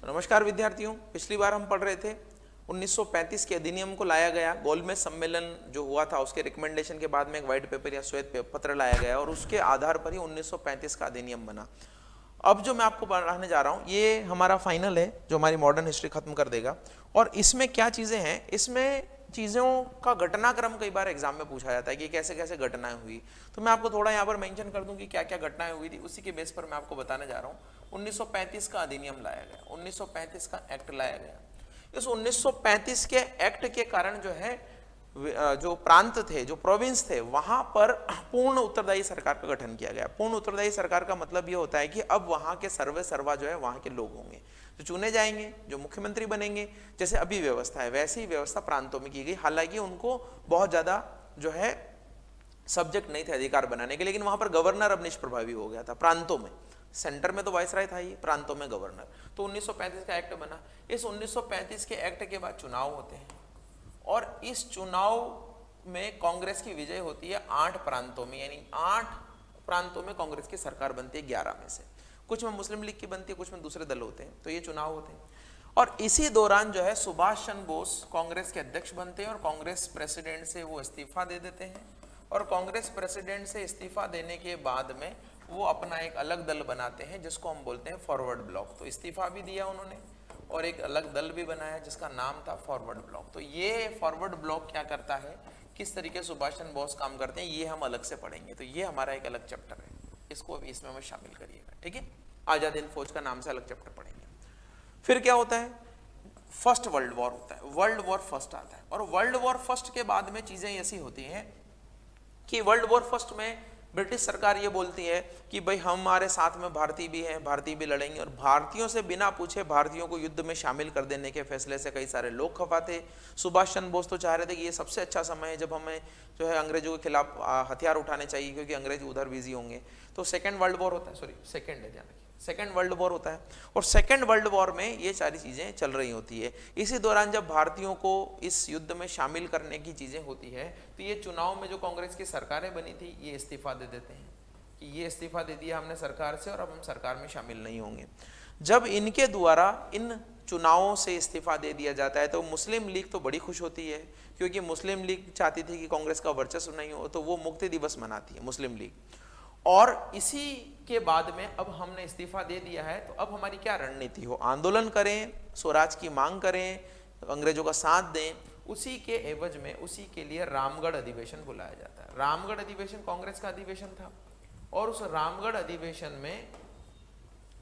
नमस्कार विद्यार्थियों, पिछली बार हम पढ़ रहे थे 1935 के अधिनियम को लाया गया। गोलमेज सम्मेलन जो हुआ था उसके रिकमेंडेशन के बाद में एक व्हाइट पेपर या श्वेत पत्र लाया गया और उसके आधार पर ही 1935 का अधिनियम बना। अब जो मैं आपको पढ़ाने जा रहा हूँ ये हमारा फाइनल है जो हमारी मॉडर्न हिस्ट्री खत्म कर देगा। और इसमें क्या चीज़ें हैं, इसमें चीज़ों का घटनाक्रम कई बार एग्जाम में पूछा जाता है कि कैसे कैसे घटनाएं हुई। तो मैं आपको थोड़ा यहाँ पर मेंशन कर दूं कि क्या क्या घटनाएं हुई थी, उसी के बेस पर मैं आपको बताने जा रहा हूँ। 1935 का अधिनियम लाया गया, 1935 का एक्ट लाया गया। इस 1935 के एक्ट के कारण जो है जो प्रांत थे, जो प्रोविंस थे, वहां पर पूर्ण उत्तरदायी सरकार का गठन किया गया। पूर्ण उत्तरदायी सरकार का मतलब ये होता है कि अब वहां के सर्वे सर्वा जो है वहां के लोग होंगे जो चुने जाएंगे, जो मुख्यमंत्री बनेंगे। जैसे अभी व्यवस्था है वैसी ही व्यवस्था प्रांतों में की गई। हालांकि उनको बहुत ज्यादा जो है सब्जेक्ट नहीं थे अधिकार बनाने के, लेकिन वहां पर गवर्नर अब निष्प्रभावी हो गया था प्रांतों में। सेंटर में तो वाइसराय था ही, प्रांतों में गवर्नर। तो 1935 का एक्ट बना। इस 1935 के एक्ट के बाद चुनाव होते हैं और इस चुनाव में कांग्रेस की विजय होती है 8 प्रांतों में, यानी 8 प्रांतों में कांग्रेस की सरकार बनती है 11 में से। कुछ में मुस्लिम लीग की बनती है, कुछ में दूसरे दल होते हैं। तो ये चुनाव होते हैं और इसी दौरान जो है सुभाष चंद्र बोस कांग्रेस के अध्यक्ष बनते हैं और कांग्रेस प्रेसिडेंट से वो इस्तीफा दे देते हैं। और कांग्रेस प्रेसिडेंट से इस्तीफा देने के बाद में वो अपना एक अलग दल बनाते हैं जिसको हम बोलते हैं फॉरवर्ड ब्लॉक। तो इस्तीफा भी दिया उन्होंने और एक अलग दल भी बनाया जिसका नाम था फॉरवर्ड ब्लॉक। तो ये फॉरवर्ड ब्लॉक क्या करता है, किस तरीके सुभाष चंद्र बोस काम करते हैं, ये हम अलग से पढ़ेंगे। तो ये हमारा एक अलग चैप्टर है, इसको अभी इसमें मत शामिल करिएगा, ठीक है। आजाद हिंद फौज का नाम से अलग चैप्टर पढ़ेंगे। फिर क्या होता है, फर्स्ट वर्ल्ड वॉर होता है, वर्ल्ड वॉर फर्स्ट आता है। और वर्ल्ड वॉर फर्स्ट के बाद में चीजें ऐसी होती हैं कि वर्ल्ड वॉर फर्स्ट में ब्रिटिश सरकार ये बोलती है कि भाई हमारे साथ में भारतीय भी हैं, भारतीय भी लड़ेंगे। और भारतीयों से बिना पूछे भारतीयों को युद्ध में शामिल कर देने के फैसले से कई सारे लोग खफा थे। सुभाष चंद्र बोस तो चाह रहे थे कि ये सबसे अच्छा समय है जब हमें जो है अंग्रेजों के खिलाफ हथियार उठाने चाहिए, क्योंकि अंग्रेज उधर बिजी होंगे। तो सेकेंड वर्ल्ड वॉर होता है, सॉरी सेकेंड है, ध्यान रखिए, सेकेंड वर्ल्ड वॉर होता है। और सेकेंड वर्ल्ड वॉर में ये सारी चीजें चल रही होती है। इसी दौरान जब भारतीयों को इस युद्ध में शामिल करने की चीजें होती है तो ये चुनाव में जो कांग्रेस की सरकारें बनी थी ये इस्तीफा दे देते हैं कि ये इस्तीफा दे दिया हमने सरकार से और अब हम सरकार में शामिल नहीं होंगे। जब इनके द्वारा इन चुनावों से इस्तीफा दे दिया जाता है तो मुस्लिम लीग तो बड़ी खुश होती है, क्योंकि मुस्लिम लीग चाहती थी कि कांग्रेस का वर्चस्व नहीं हो, तो वो मुक्ति दिवस मनाती है मुस्लिम लीग। और इसी के बाद में अब हमने इस्तीफा दे दिया है तो अब हमारी क्या रणनीति हो, आंदोलन करें, स्वराज की मांग करें, अंग्रेजों का साथ दें। उसी के एवज में उसी के लिए रामगढ़ अधिवेशन बुलाया जाता है। रामगढ़ अधिवेशन कांग्रेस का अधिवेशन था और उस रामगढ़ अधिवेशन में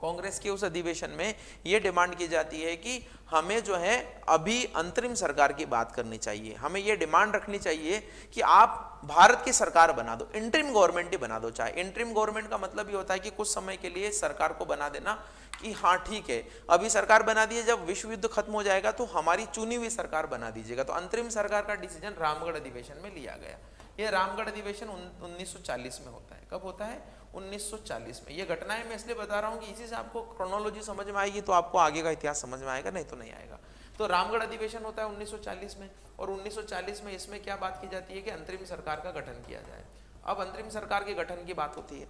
कांग्रेस के उस अधिवेशन में यह डिमांड की जाती है कि हमें जो है अभी अंतरिम सरकार की बात करनी चाहिए। हमें यह डिमांड रखनी चाहिए कि आप भारत की सरकार बना दो, इंटरिम गवर्नमेंट ही बना दो। चाहे इंटरिम गवर्नमेंट का मतलब ये होता है कि कुछ समय के लिए सरकार को बना देना कि हाँ ठीक है अभी सरकार बना दी है, जब विश्व युद्ध खत्म हो जाएगा तो हमारी चुनी हुई सरकार बना दीजिएगा। तो अंतरिम सरकार का डिसीजन रामगढ़ अधिवेशन में लिया गया। यह रामगढ़ अधिवेशन 1940 में होता है। कब होता है? 1940 में। ये घटनाएं मैं इसलिए बता रहा हूँ कि इसी से आपको क्रोनोलॉजी समझ में आएगी तो आपको आगे का इतिहास समझ में आएगा, नहीं तो नहीं आएगा। तो रामगढ़ अधिवेशन होता है 1940 में और 1940 में इसमें क्या बात की जाती है कि अंतरिम सरकार का गठन किया जाए। अब अंतरिम सरकार के गठन की बात होती है।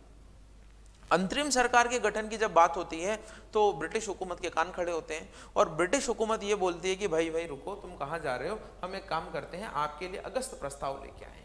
अंतरिम सरकार के गठन की जब बात होती है तो ब्रिटिश हुकूमत के कान खड़े होते हैं और ब्रिटिश हुकूमत ये बोलती है कि भाई भाई रुको, तुम कहाँ जा रहे हो, हम एक काम करते हैं, आपके लिए अगस्त प्रस्ताव लेके आए हैं।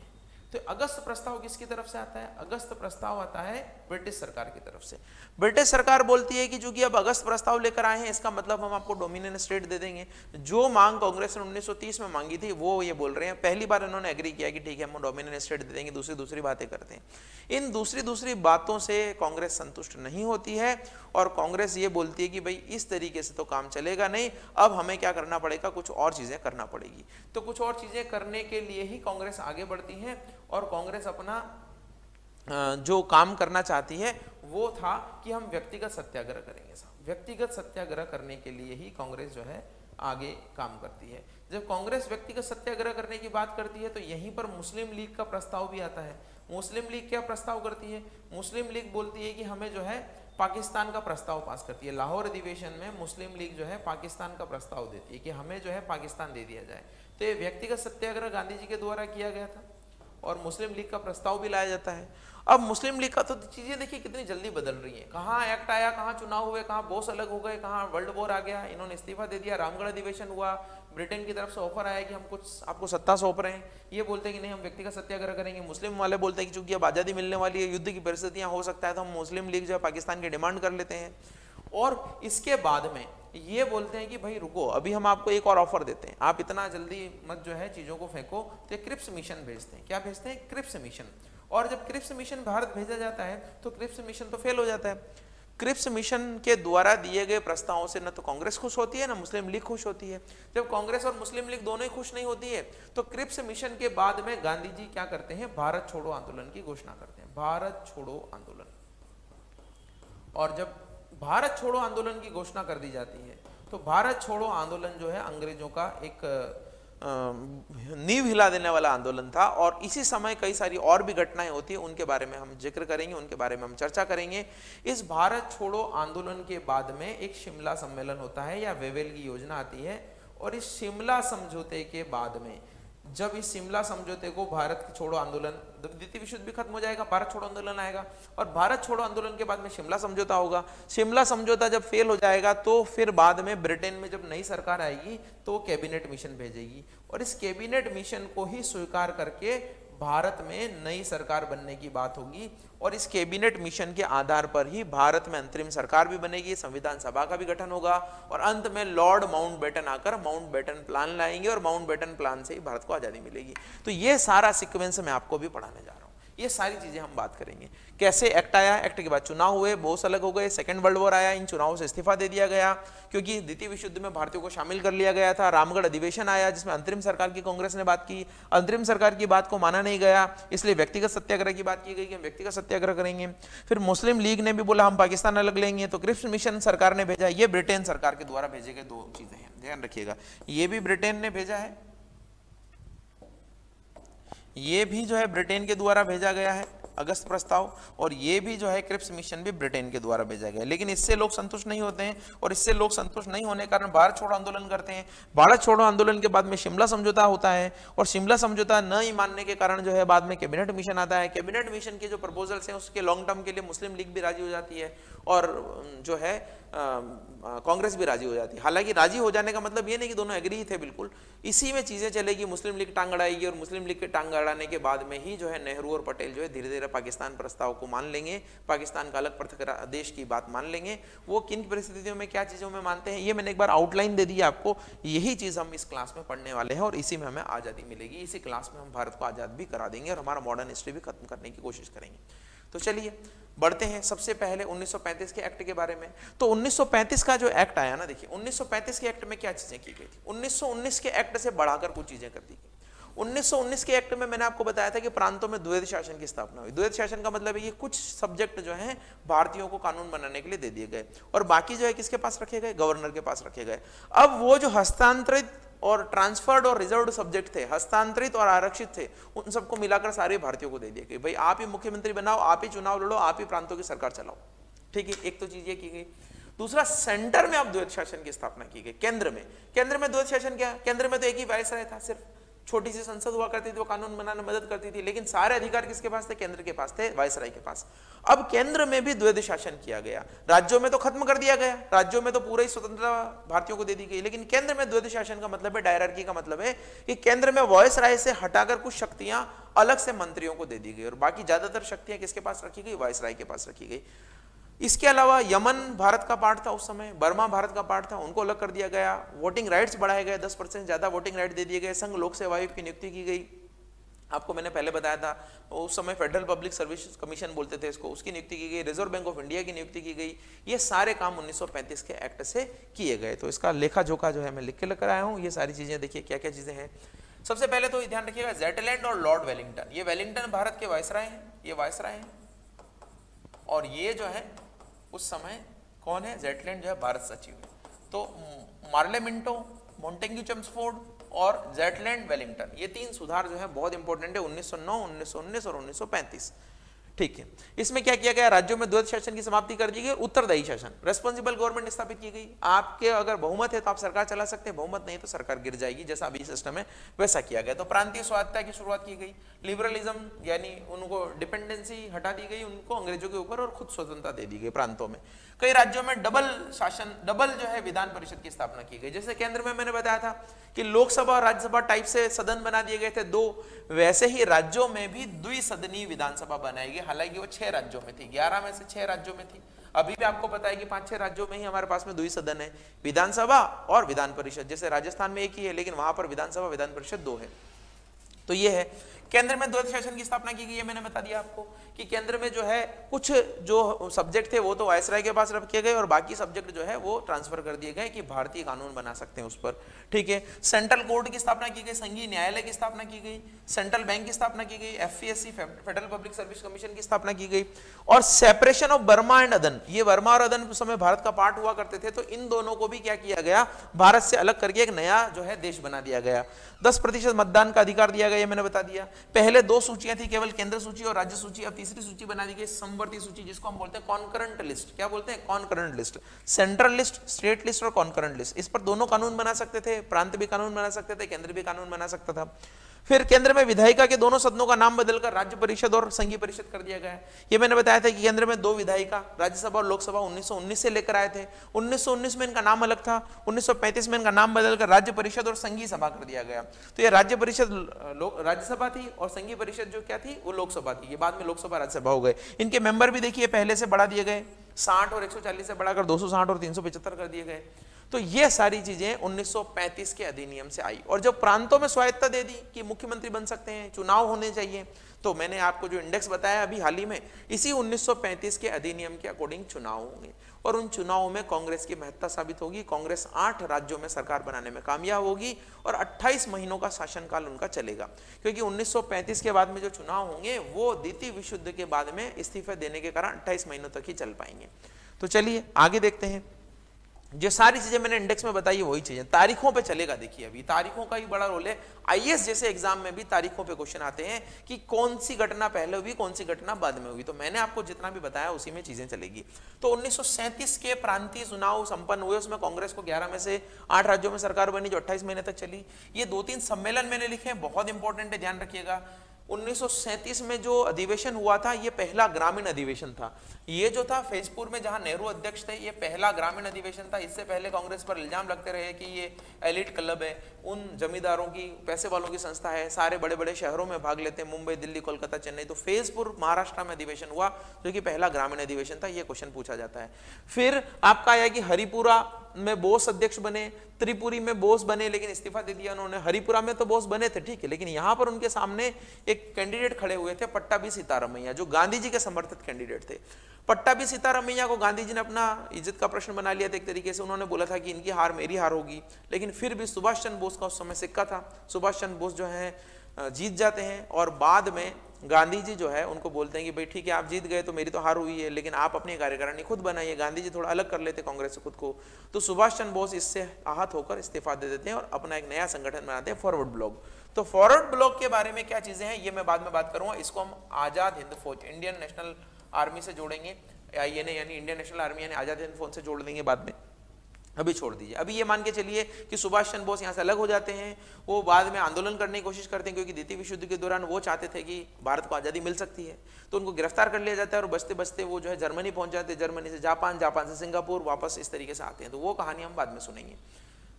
तो अगस्त प्रस्ताव किसकी तरफ से आता है? अगस्त प्रस्ताव आता है ब्रिटिश सरकार की तरफ से। ब्रिटिश सरकार बोलती है कि चूंकि अब अगस्त प्रस्ताव लेकर आए हैं इसका मतलब हम आपको डोमिनियन स्टेट दे देंगे। जो मांग कांग्रेस ने 1930 में मांगी थी वो ये बोल रहे हैं, पहली बार इन्होंने एग्री किया कि ठीक है हम डोमिनियन स्टेट दे देंगे, दूसरी बातें करते हैं। इन दूसरी बातों से कांग्रेस संतुष्ट नहीं होती है और कांग्रेस ये बोलती है कि भाई इस तरीके से तो काम चलेगा नहीं, अब हमें क्या करना पड़ेगा, कुछ और चीजें करना पड़ेगी। तो कुछ और चीजें करने के लिए ही कांग्रेस आगे बढ़ती है और कांग्रेस अपना जो काम करना चाहती है वो था कि हम व्यक्तिगत सत्याग्रह करेंगे। साहब, व्यक्तिगत सत्याग्रह करने के लिए ही कांग्रेस जो है आगे काम करती है। जब कांग्रेस व्यक्तिगत सत्याग्रह करने की बात करती है तो यहीं पर मुस्लिम लीग का प्रस्ताव भी आता है। मुस्लिम लीग क्या प्रस्ताव करती है? मुस्लिम लीग बोलती है कि हमें जो है पाकिस्तान का प्रस्ताव पास करती है। लाहौर अधिवेशन में मुस्लिम लीग जो है पाकिस्तान का प्रस्ताव देती है कि हमें जो है पाकिस्तान दे दिया जाए। तो ये व्यक्तिगत सत्याग्रह गांधी जी के द्वारा किया गया था और मुस्लिम लीग का प्रस्ताव भी लाया जाता है। अब मुस्लिम लीग का तो चीजें देखिए कितनी जल्दी बदल रही हैं, कहाँ एक्ट आया, कहाँ चुनाव हुए, कहाँ बॉस अलग हो गए, कहाँ वर्ल्ड वॉर आ गया, इन्होंने इस्तीफा दे दिया, रामगढ़ अधिवेशन हुआ, ब्रिटेन की तरफ से ऑफर आया कि हम कुछ आपको सत्ता सौंप रहे हैं, ये बोलते हैं कि नहीं हम व्यक्तिगत सत्याग्रह करेंगे, मुस्लिम वाले बोलते हैं कि चूंकि अब आज़ादी मिलने वाली है, युद्ध की परिस्थितियां हो सकता है, तो हम मुस्लिम लीग जो है पाकिस्तान की डिमांड कर लेते हैं। और इसके बाद में ये बोलते हैं कि भाई रुको, अभी हम आपको एक और ऑफर देते हैं, आप इतना जल्दी मत जो है चीज़ों को फेंको, तो क्रिप्स मिशन भेजते हैं। क्या भेजते हैं? Cripps Mission. और जब क्रिप्स मिशन भारत भेजा जाता है तो क्रिप्स मिशन तो फेल हो जाता है। क्रिप्स मिशन के द्वारा दिए गए प्रस्तावों से न तो कांग्रेस खुश होती है, ना मुस्लिम लीग खुश होती है। जब कांग्रेस और मुस्लिम लीग दोनों ही खुश नहीं होती है, तो क्रिप्स मिशन के बाद में गांधी जी क्या करते हैं? भारत छोड़ो आंदोलन की घोषणा करते हैं, भारत छोड़ो आंदोलन। और जब भारत छोड़ो आंदोलन की घोषणा कर दी जाती है, तो भारत छोड़ो आंदोलन जो है अंग्रेजों का एक नींव हिला देने वाला आंदोलन था। और इसी समय कई सारी और भी घटनाएं होती है, उनके बारे में हम जिक्र करेंगे, उनके बारे में हम चर्चा करेंगे। इस भारत छोड़ो आंदोलन के बाद में एक शिमला सम्मेलन होता है या वेवेल की योजना आती है, और इस शिमला समझौते के बाद में, जब इस शिमला समझौते को भारत छोड़ो आंदोलन, द्वितीय विश्व युद्ध भी खत्म हो जाएगा, भारत छोड़ो आंदोलन आएगा, और भारत छोड़ो आंदोलन के बाद में शिमला समझौता होगा। शिमला समझौता जब फेल हो जाएगा तो फिर बाद में ब्रिटेन में जब नई सरकार आएगी तो कैबिनेट मिशन भेजेगी, और इस कैबिनेट मिशन को ही स्वीकार करके भारत में नई सरकार बनने की बात होगी। और इस कैबिनेट मिशन के आधार पर ही भारत में अंतरिम सरकार भी बनेगी, संविधान सभा का भी गठन होगा, और अंत में लॉर्ड माउंटबेटन आकर माउंटबेटन प्लान लाएंगे, और माउंटबेटन प्लान से ही भारत को आजादी मिलेगी। तो ये सारा सीक्वेंस मैं आपको भी पढ़ाने जा रहा हूँ, ये सारी चीजें हम बात करेंगे। कैसे एक्ट आया, एक्ट के बाद चुनाव हुए, बॉस अलग हो गए, सेकंड वर्ल्ड वॉर आया, इन चुनावों से इस्तीफा दे दिया गया क्योंकि द्वितीय विश्व युद्ध में भारतीयों को शामिल कर लिया गया था। रामगढ़ अधिवेशन आया जिसमें अंतरिम सरकार की कांग्रेस ने बात की, अंतरिम सरकार की बात को माना नहीं गया, इसलिए व्यक्तिगत सत्याग्रह की बात की गई कि हम व्यक्तिगत सत्याग्रह करेंगे। फिर मुस्लिम लीग ने भी बोला हम पाकिस्तान अलग लेंगे, तो क्रिप्स मिशन सरकार ने भेजा। ये ब्रिटेन सरकार के द्वारा भेजे गए दो चीजें हैं, ध्यान रखिएगा। ये भी ब्रिटेन ने भेजा है, ये भी जो है ब्रिटेन के द्वारा भेजा गया है अगस्त प्रस्ताव, और ये भी जो है क्रिप्स मिशन भी ब्रिटेन के द्वारा भेजा गया। लेकिन इससे लोग संतुष्ट नहीं होते हैं, और इससे लोग संतुष्ट नहीं होने के कारण भारत छोड़ो आंदोलन करते हैं। भारत छोड़ो आंदोलन के बाद में शिमला समझौता होता है, और शिमला समझौता न ही मानने के कारण जो है बाद में कैबिनेट मिशन आता है। कैबिनेट मिशन के जो प्रपोजल्स हैं उसके लॉन्ग टर्म के लिए मुस्लिम लीग भी राजी हो जाती है, और जो है कांग्रेस भी राजी हो जाती है। हालांकि राजी हो जाने का मतलब ये नहीं कि दोनों एग्री थे बिल्कुल, इसी में चीजें चलेगी, मुस्लिम लीग टांग अड़ाएगी, और मुस्लिम लीग के टांग अड़ाने के बाद में ही जो है नेहरू और पटेल जो है धीरे धीरे पाकिस्तान प्रस्ताव को मान लेंगे, पाकिस्तान का अलग पृथक देश की बात मान लेंगे। वो किन परिस्थितियों में क्या चीजों में मानते हैं ये मैंने एक बार आउटलाइन दे दी है आपको, यही चीज हम इस क्लास में पढ़ने वाले हैं, और इसी में हमें आजादी मिलेगी। इसी क्लास में हम भारत को आजाद भी करा देंगे और हमारा मॉडर्न हिस्ट्री भी खत्म करने की कोशिश करेंगे। तो चलिए बढ़ते हैं सबसे पहले 1935 के एक्ट के बारे में। तो 1935 का जो एक्ट आया ना, देखिए 1935 के एक्ट में क्या चीजें की गई थी। 1919 के एक्ट से बढ़ाकर कुछ चीजें कर दी गई। 1919 के एक्ट में मैंने आपको बताया था कि प्रांतों में द्वैध शासन की स्थापना हुई। द्वैध शासन का मतलब है ये कुछ सब्जेक्ट जो हैं भारतीयों को कानून बनाने के लिए दे दिए गए, और बाकी जो है किसके पास रखे गए? गवर्नर के पास रखे गए। अब वो जो हस्तांतरित और ट्रांसफर्ड और रिजर्व्ड सब्जेक्ट थे, हस्तांतरित और आरक्षित थे, उन सबको मिलाकर सारे भारतीयों को दे दिए गए। भाई आप ही मुख्यमंत्री बनाओ, आप ही चुनाव लड़ो, आप ही प्रांतों की सरकार चलाओ। ठीक है, एक तो चीज ये की गई। दूसरा, सेंटर में अब द्वैध शासन की स्थापना की गई। केंद्र में द्वैध शासन क्या? केंद्र में तो एक ही वायसराय था, सिर्फ छोटी सी संसद हुआ करती थी, वो कानून बनाने में मदद करती थी, लेकिन सारे अधिकार किसके पास थे? केंद्र के पास थे, वायसराय के पास। अब केंद्र में भी द्वैध शासन किया गया। राज्यों में तो खत्म कर दिया गया, राज्यों में तो पूरी स्वतंत्रता भारतीयों को दे दी गई, लेकिन केंद्र में द्वैध शासन का मतलब है, डायरार्की का मतलब है कि केंद्र में वायसराय से हटाकर कुछ शक्तियां अलग से मंत्रियों को दे दी गई, और बाकी ज्यादातर शक्तियां किसके पास रखी गई? वायसराय के पास रखी गई। इसके अलावा यमन भारत का पार्ट था उस समय, बर्मा भारत का पार्ट था, उनको अलग कर दिया गया। वोटिंग राइट्स बढ़ाए गए, 10% ज्यादा वोटिंग राइट दे दिए गए। संघ लोक सेवा आयोग की नियुक्ति की गई। आपको मैंने पहले बताया था, उस समय फेडरल पब्लिक सर्विस कमीशन बोलते थे इसको, उसकी नियुक्ति की गई। रिजर्व बैंक ऑफ इंडिया की नियुक्ति की गई। ये सारे काम 1935 के एक्ट से किए गए। तो इसका लेखा जोखा जो है मैं लिख के लेकर आया हूँ। ये सारी चीजें देखिए क्या क्या चीजें हैं। सबसे पहले तो ध्यान रखिएगा, जेटलैंड और लॉर्ड वेलिंगटन, ये वेलिंगटन भारत के वायसराय हैं, ये वायसराय हैं, और ये जो है उस समय कौन है? जेटलैंड जो है भारत सचिव है। तो मार्लेमिंटो, मोंटेग्यू चेम्सफोर्ड और जेटलैंड वेलिंगटन, ये तीन सुधार जो है बहुत इंपॉर्टेंट है, 1909, 1919 और 1935। ठीक है। इसमें क्या किया गया, राज्यों में द्वैध शासन की समाप्ति कर दी गई, उत्तरदायी शासन, रेस्पॉन्सिबल गवर्नमेंट स्थापित की गई। आपके अगर बहुमत है तो आप सरकार चला सकते हैं, बहुमत नहीं तो सरकार गिर जाएगी, जैसा अभी सिस्टम है वैसा किया गया। तो प्रांतीय स्वायत्तता की शुरुआत की गई, लिबरलिज्म यानी उनको डिपेंडेंसी हटा दी गई उनको अंग्रेजों के ऊपर, और खुद स्वतंत्रता दे दी गई प्रांतों में। कई राज्यों में डबल शासन, डबल जो है विधान परिषद की स्थापना की गई। जैसे केंद्र में मैंने बताया था कि लोकसभा और राज्यसभा टाइप से सदन बना दिए गए थे दो, वैसे ही राज्यों में भी द्विसदनीय विधानसभा बनाई गई। हालांकि वो 6 राज्यों में थी, 11 में से 6 राज्यों में थी। अभी भी आपको पता है कि 5-6 राज्यों में ही हमारे पास में द्विसदन है, विधानसभा और विधान परिषद। जैसे राजस्थान में एक ही है, लेकिन वहां पर विधानसभा विधान परिषद 2 है। तो ये है। केंद्र में द्वैध शासन की स्थापना की गई है, मैंने बता दिया आपको कि केंद्र में जो है कुछ जो सब्जेक्ट थे वो तो वायसराय के पास रख किए गए, और बाकी सब्जेक्ट जो है वो ट्रांसफर कर दिए गए कि भारतीय कानून बना सकते हैं उस पर। ठीक है। सेंट्रल कोर्ट की स्थापना की गई, संघीय न्यायालय की स्थापना की गई, सेंट्रल बैंक की स्थापना की गई, FPSC federal public service commission की स्थापना की गई, और सेपरेशन ऑफ बर्मा एंड अदन, ये बर्मा और अदन उस समय भारत का पार्ट हुआ करते थे, तो इन दोनों को भी क्या किया गया, भारत से अलग करके एक नया जो है देश बना दिया गया। 10% मतदान का अधिकार दिया गया, मैंने बता दिया। पहले 2 सूचियां थी, केवल केंद्र सूची और राज्य सूची, अब तीसरी सूची बना दी गई, समवर्ती सूची, जिसको हम बोलते हैं कॉन्करेंट लिस्ट। क्या बोलते हैं? Concurrent list. Central list, state list और कॉन्करेंट लिस्ट, इस पर दोनों कानून बना सकते थे, प्रांत भी कानून बना सकते थे, केंद्र भी कानून बना सकता था। फिर केंद्र में विधायिका के दोनों सदनों का नाम बदलकर राज्य परिषद और संघीय परिषद कर दिया गया है। ये मैंने बताया था कि केंद्र में 2 विधायिका, राज्यसभा और लोकसभा 1919 से लेकर आए थे। 1919 में इनका नाम अलग था, 1935 में इनका नाम बदलकर राज्य परिषद और संघीय सभा कर दिया गया। तो ये राज्य परिषद राज्यसभा थी और संघीय परिषद जो क्या थी वो लोकसभा थी। ये बाद में लोकसभा राज्यसभा हो गए। इनके मेंबर भी देखिए पहले से बढ़ा दिए गए, 60 और 140 से बढ़ाकर 260 और 375 कर दिए गए। तो ये सारी चीजें 1935 के अधिनियम से आई। और जब प्रांतों में स्वायत्तता दे दी कि मुख्यमंत्री बन सकते हैं, चुनाव होने चाहिए, तो मैंने आपको जो इंडेक्स बताया अभी हाल ही में, इसी 1935 के अधिनियम के अकॉर्डिंग चुनाव होंगे, और उन चुनावों में कांग्रेस की महत्ता साबित होगी। कांग्रेस 8 राज्यों में सरकार बनाने में कामयाब होगी और 28 महीनों का शासनकाल उनका चलेगा, क्योंकि 1935 के बाद में जो चुनाव होंगे वो द्वितीय विश्व युद्ध के बाद में इस्तीफे देने के कारण 28 महीनों तक ही चल पाएंगे। तो चलिए आगे देखते हैं। जो सारी चीजें मैंने इंडेक्स में बताई है वही चीजें तारीखों पे चलेगा। देखिए अभी तारीखों का ही बड़ा रोल है। आईएएस जैसे एग्जाम में भी तारीखों पे क्वेश्चन आते हैं कि कौन सी घटना पहले हुई, कौन सी घटना बाद में हुई। तो मैंने आपको जितना भी बताया उसी में चीजें चलेगी। तो 1937 के प्रांतीय चुनाव संपन्न हुए, उसमें कांग्रेस को 11 में से 8 राज्यों में सरकार बनी जो 28 महीने तक चली। ये 2-3 सम्मेलन मैंने लिखे हैं, बहुत इंपॉर्टेंट है, ध्यान रखिएगा। 1937 में जो अधिवेशन हुआ था ये पहला ग्रामीण अधिवेशन था। ये जो था फैजपुर में, जहां नेहरू अध्यक्ष थे, ये पहला ग्रामीण अधिवेशन था। इससे पहले कांग्रेस पर इल्जाम लगते रहे कि ये एलिट क्लब है, उन जमींदारों की, पैसे वालों की संस्था है, सारे बड़े बड़े शहरों में भाग लेते हैं, मुंबई, दिल्ली, कोलकाता, चेन्नई। तो फैजपुर महाराष्ट्र में अधिवेशन हुआ जो कि पहला ग्रामीण अधिवेशन था। ये क्वेश्चन पूछा जाता है। फिर आपका आया कि हरिपुरा में बोस अध्यक्ष बने, त्रिपुरी में बोस बने लेकिन इस्तीफा दे दिया उन्होंने। हरिपुरा में तो बोस बने थे, ठीक है, लेकिन यहां पर उनके सामने एक कैंडिडेट खड़े हुए थे, पट्टाभी सीतारामैया, जो गांधी जी के समर्थित कैंडिडेट थे। पट्टाभी सीतारामैया को गांधी जी ने अपना इज्जत का प्रश्न बना लिया था एक तरीके से। उन्होंने बोला था कि इनकी हार मेरी हार होगी, लेकिन फिर भी सुभाष चंद्र बोस का उस समय सिक्का था। सुभाष चंद्र बोस जो है जीत जाते हैं, और बाद में गांधी जी जो है उनको बोलते हैं कि भाई ठीक है आप जीत गए तो मेरी तो हार हुई है, लेकिन आप अपनी कार्यकारिणी खुद बनाइए। गांधी जी थोड़ा अलग कर लेते कांग्रेस से खुद को। तो सुभाष चंद्र बोस इससे आहत होकर इस्तीफा दे देते हैं और अपना एक नया संगठन बनाते हैं, फॉरवर्ड ब्लॉक। तो फॉरवर्ड ब्लॉक के बारे में क्या चीजें हैं ये मैं बाद में बात करूंगा। इसको हम आजाद हिंद फौज, इंडियन नेशनल आर्मी से जोड़ेंगे, INA यानी इंडियन नेशनल आर्मी यानी आजाद हिंद फौज से जोड़ देंगे बाद में। अभी छोड़ दीजिए। अभी ये मान के चलिए कि सुभाष चंद्र बोस यहाँ से अलग हो जाते हैं। वो बाद में आंदोलन करने की कोशिश करते हैं, क्योंकि द्वितीय विश्व युद्ध के दौरान वो चाहते थे कि भारत को आज़ादी मिल सकती है। तो उनको गिरफ्तार कर लिया जाता है और बचते बचते वो जो है जर्मनी पहुंच जाते हैं, जर्मनी से जापान, जापान से सिंगापुर, वापस इस तरीके से आते हैं। तो वो कहानी हम बाद में सुनेंगे।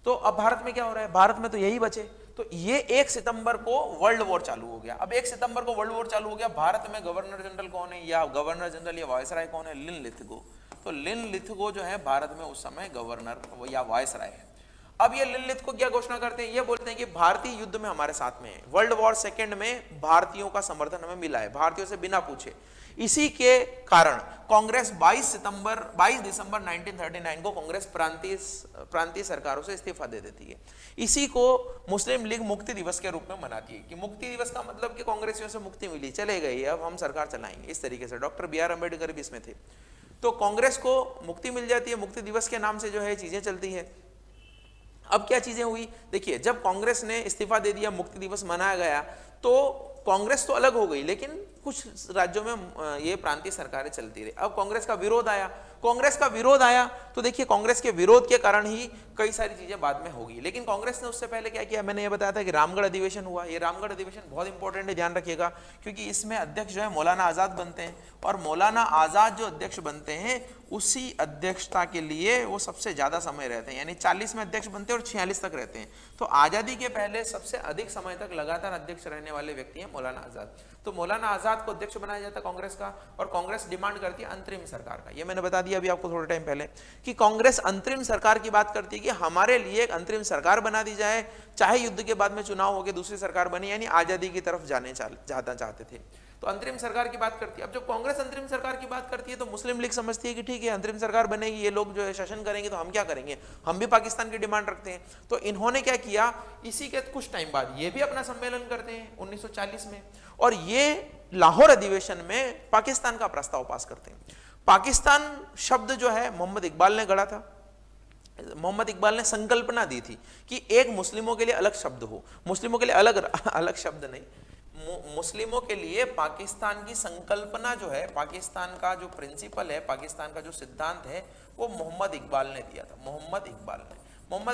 तो अब भारत में क्या हो रहा है, भारत में तो यही बचे। तो ये 1 सितंबर को वर्ल्ड वॉर चालू हो गया। अब 1 सितंबर को वर्ल्ड वॉर चालू हो गया। भारत में गवर्नर जनरल कौन है, या गवर्नर जनरल या वायसराय कौन है? लिन लिथगो। तो लिन लिथगो जो है भारत में उस समय गवर्नर या वायसराय है। अब ये लिन लिथगो क्या घोषणा करते हैं, ये बोलते हैं कि भारतीय युद्ध में हमारे साथ में है, वर्ल्ड वॉर सेकेंड में भारतीयों का समर्थन हमें मिला है, भारतीयों से बिना पूछे। इसी के कारण कांग्रेस 22 दिसंबर 1939 को कांग्रेस प्रांतीय सरकारों से इस्तीफा दे देती है। इसी को मुस्लिम लीग मुक्ति दिवस के रूप में मनाती है कि मुक्ति दिवस का मतलब कि कांग्रेसियों से मुक्ति मिली, चले गई, अब हम सरकार चलाएंगे। इस तरीके से डॉक्टर BR अम्बेडकर भी इसमें थे। तो कांग्रेस को मुक्ति मिल जाती है, मुक्ति दिवस के नाम से जो है चीजें चलती है। अब क्या चीजें हुई, देखिए जब कांग्रेस ने इस्तीफा दे दिया, मुक्ति दिवस मनाया गया, तो कांग्रेस तो अलग हो गई, लेकिन कुछ राज्यों में ये प्रांतीय सरकारें चलती रही। अब कांग्रेस का विरोध आया, कांग्रेस का विरोध आया तो देखिए कांग्रेस के विरोध के कारण ही कई सारी चीजें बाद में होगी। लेकिन कांग्रेस ने उससे पहले क्या किया, मैंने ये बताया था कि रामगढ़ अधिवेशन हुआ। ये रामगढ़ अधिवेशन बहुत इंपॉर्टेंट है, ध्यान रखिएगा, क्योंकि इसमें अध्यक्ष जो है मौलाना आजाद बनते हैं और मौलाना आजाद जो अध्यक्ष बनते हैं उसी अध्यक्षता के लिए वो सबसे ज्यादा समय रहते हैं, यानी 40 में अध्यक्ष बनते हैं और 46 तक रहते हैं। तो आजादी के पहले सबसे अधिक समय तक लगातार अध्यक्ष रहने वाले व्यक्ति हैं मौलाना आजाद। तो मौलाना आजाद को अध्यक्ष बनाया जाता कांग्रेस का और कांग्रेस डिमांड करती है अंतरिम सरकार का। ये मैंने बता दिया अभी आपको थोड़े टाइम पहले कि कांग्रेस अंतरिम सरकार की बात करती है कि हमारे लिए एक अंतरिम सरकार बना दी जाए, चाहे युद्ध के बाद में चुनाव हो के दूसरी सरकार बनी, यानी आजादी की तरफ जाना चाहते थे। तो अंतरिम सरकार की बात करती है। अब जब कांग्रेस अंतरिम सरकार की बात करती है तो मुस्लिम लीग समझती है कि ठीक है अंतरिम सरकार बनेगी, ये लोग जो है शासन करेंगे तो हम क्या करेंगे, हम भी पाकिस्तान की डिमांड रखते हैं। तो इन्होंने क्या किया, इसी के कुछ टाइम बाद ये भी अपना सम्मेलन करते हैं 1940 में और ये लाहौर अधिवेशन में पाकिस्तान का प्रस्ताव पास करते हैं। पाकिस्तान शब्द जो है मोहम्मद इकबाल ने गढ़ा था। मोहम्मद इकबाल ने संकल्पना दी थी कि एक मुस्लिमों के लिए अलग शब्द हो, मुस्लिमों के लिए अलग शब्द नहीं, मुस्लिमों के लिए पाकिस्तान की संकल्पना जो है, पाकिस्तान का जो प्रिंसिपल है, पाकिस्तान का जो सिद्धांत है, वो मोहम्मद इकबाल ने दिया था। मोहम्मद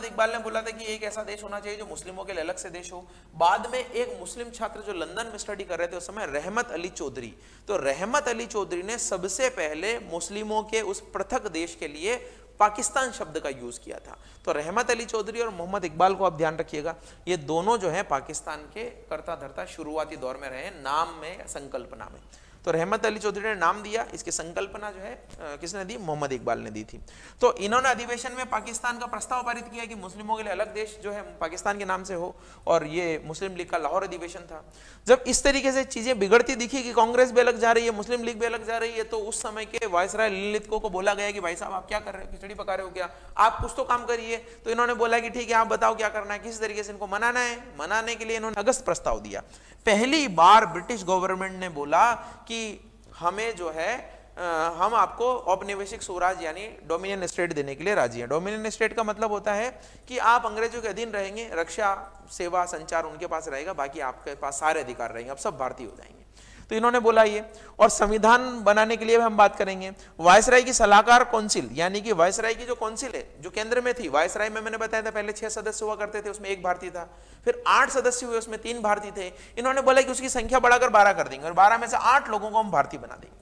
इकबाल ने बोला था कि एक ऐसा देश होना चाहिए जो मुस्लिमों के लिए अलग से देश हो। बाद में एक मुस्लिम छात्र जो लंदन में स्टडी कर रहे थे उस समय, रहमत अली चौधरी, तो रहमत अली चौधरी ने सबसे पहले मुस्लिमों के उस पृथक देश के लिए पाकिस्तान शब्द का यूज किया था। तो रहमत अली चौधरी और मोहम्मद इकबाल को आप ध्यान रखिएगा, ये दोनों जो है पाकिस्तान के कर्ता धर्ता शुरुआती दौर में रहे, नाम में, संकल्पना में। तो रहमत अली चौधरी ने नाम दिया, इसकी संकल्पना जो है किसने दी, मोहम्मद इकबाल ने दी थी। तो इन्होंने अधिवेशन में पाकिस्तान का प्रस्ताव पारित किया कि मुस्लिमों के लिए अलग देश जो है पाकिस्तान के नाम से हो, और ये मुस्लिम लीग का लाहौर अधिवेशन था। जब इस तरीके से चीजें बिगड़ती दिखी कि कांग्रेस भी अलग जा रही है, मुस्लिम लीग भी अलग जा रही है, तो उस समय के वायसराय लिलितको को बोला गया कि भाई साहब आप क्या कर रहे हो, खिचड़ी पका रहे हो क्या, आप कुछ तो काम करिए। तो इन्होंने बोला कि ठीक है आप बताओ क्या करना है, किस तरीके से इनको मनाना है। मनाने के लिए इन्होंने अगस्त प्रस्ताव दिया। पहली बार ब्रिटिश गवर्नमेंट ने बोला कि हमें जो है हम आपको औपनिवेशिक स्वराज यानी डोमिनियन स्टेट देने के लिए राजी हैं। डोमिनियन स्टेट का मतलब होता है कि आप अंग्रेजों के अधीन रहेंगे, रक्षा सेवा संचार उनके पास रहेगा, बाकी आपके पास सारे अधिकार रहेंगे, आप सब भारतीय हो जाएंगे। तो इन्होंने बोला ये, और संविधान बनाने के लिए भी हम बात करेंगे। वायसराय की सलाहकार काउंसिल, यानी कि वायसराय की जो काउंसिल है जो केंद्र में थी, वायसराय में मैंने बताया था पहले 6 सदस्य हुआ करते थे, उसमें 1 भारतीय था, फिर 8 सदस्य हुए उसमें 3 भारतीय थे। इन्होंने बोला कि उसकी संख्या बढ़ाकर 12 कर देंगे और 12 में से 8 लोगों को हम भारतीय बना देंगे।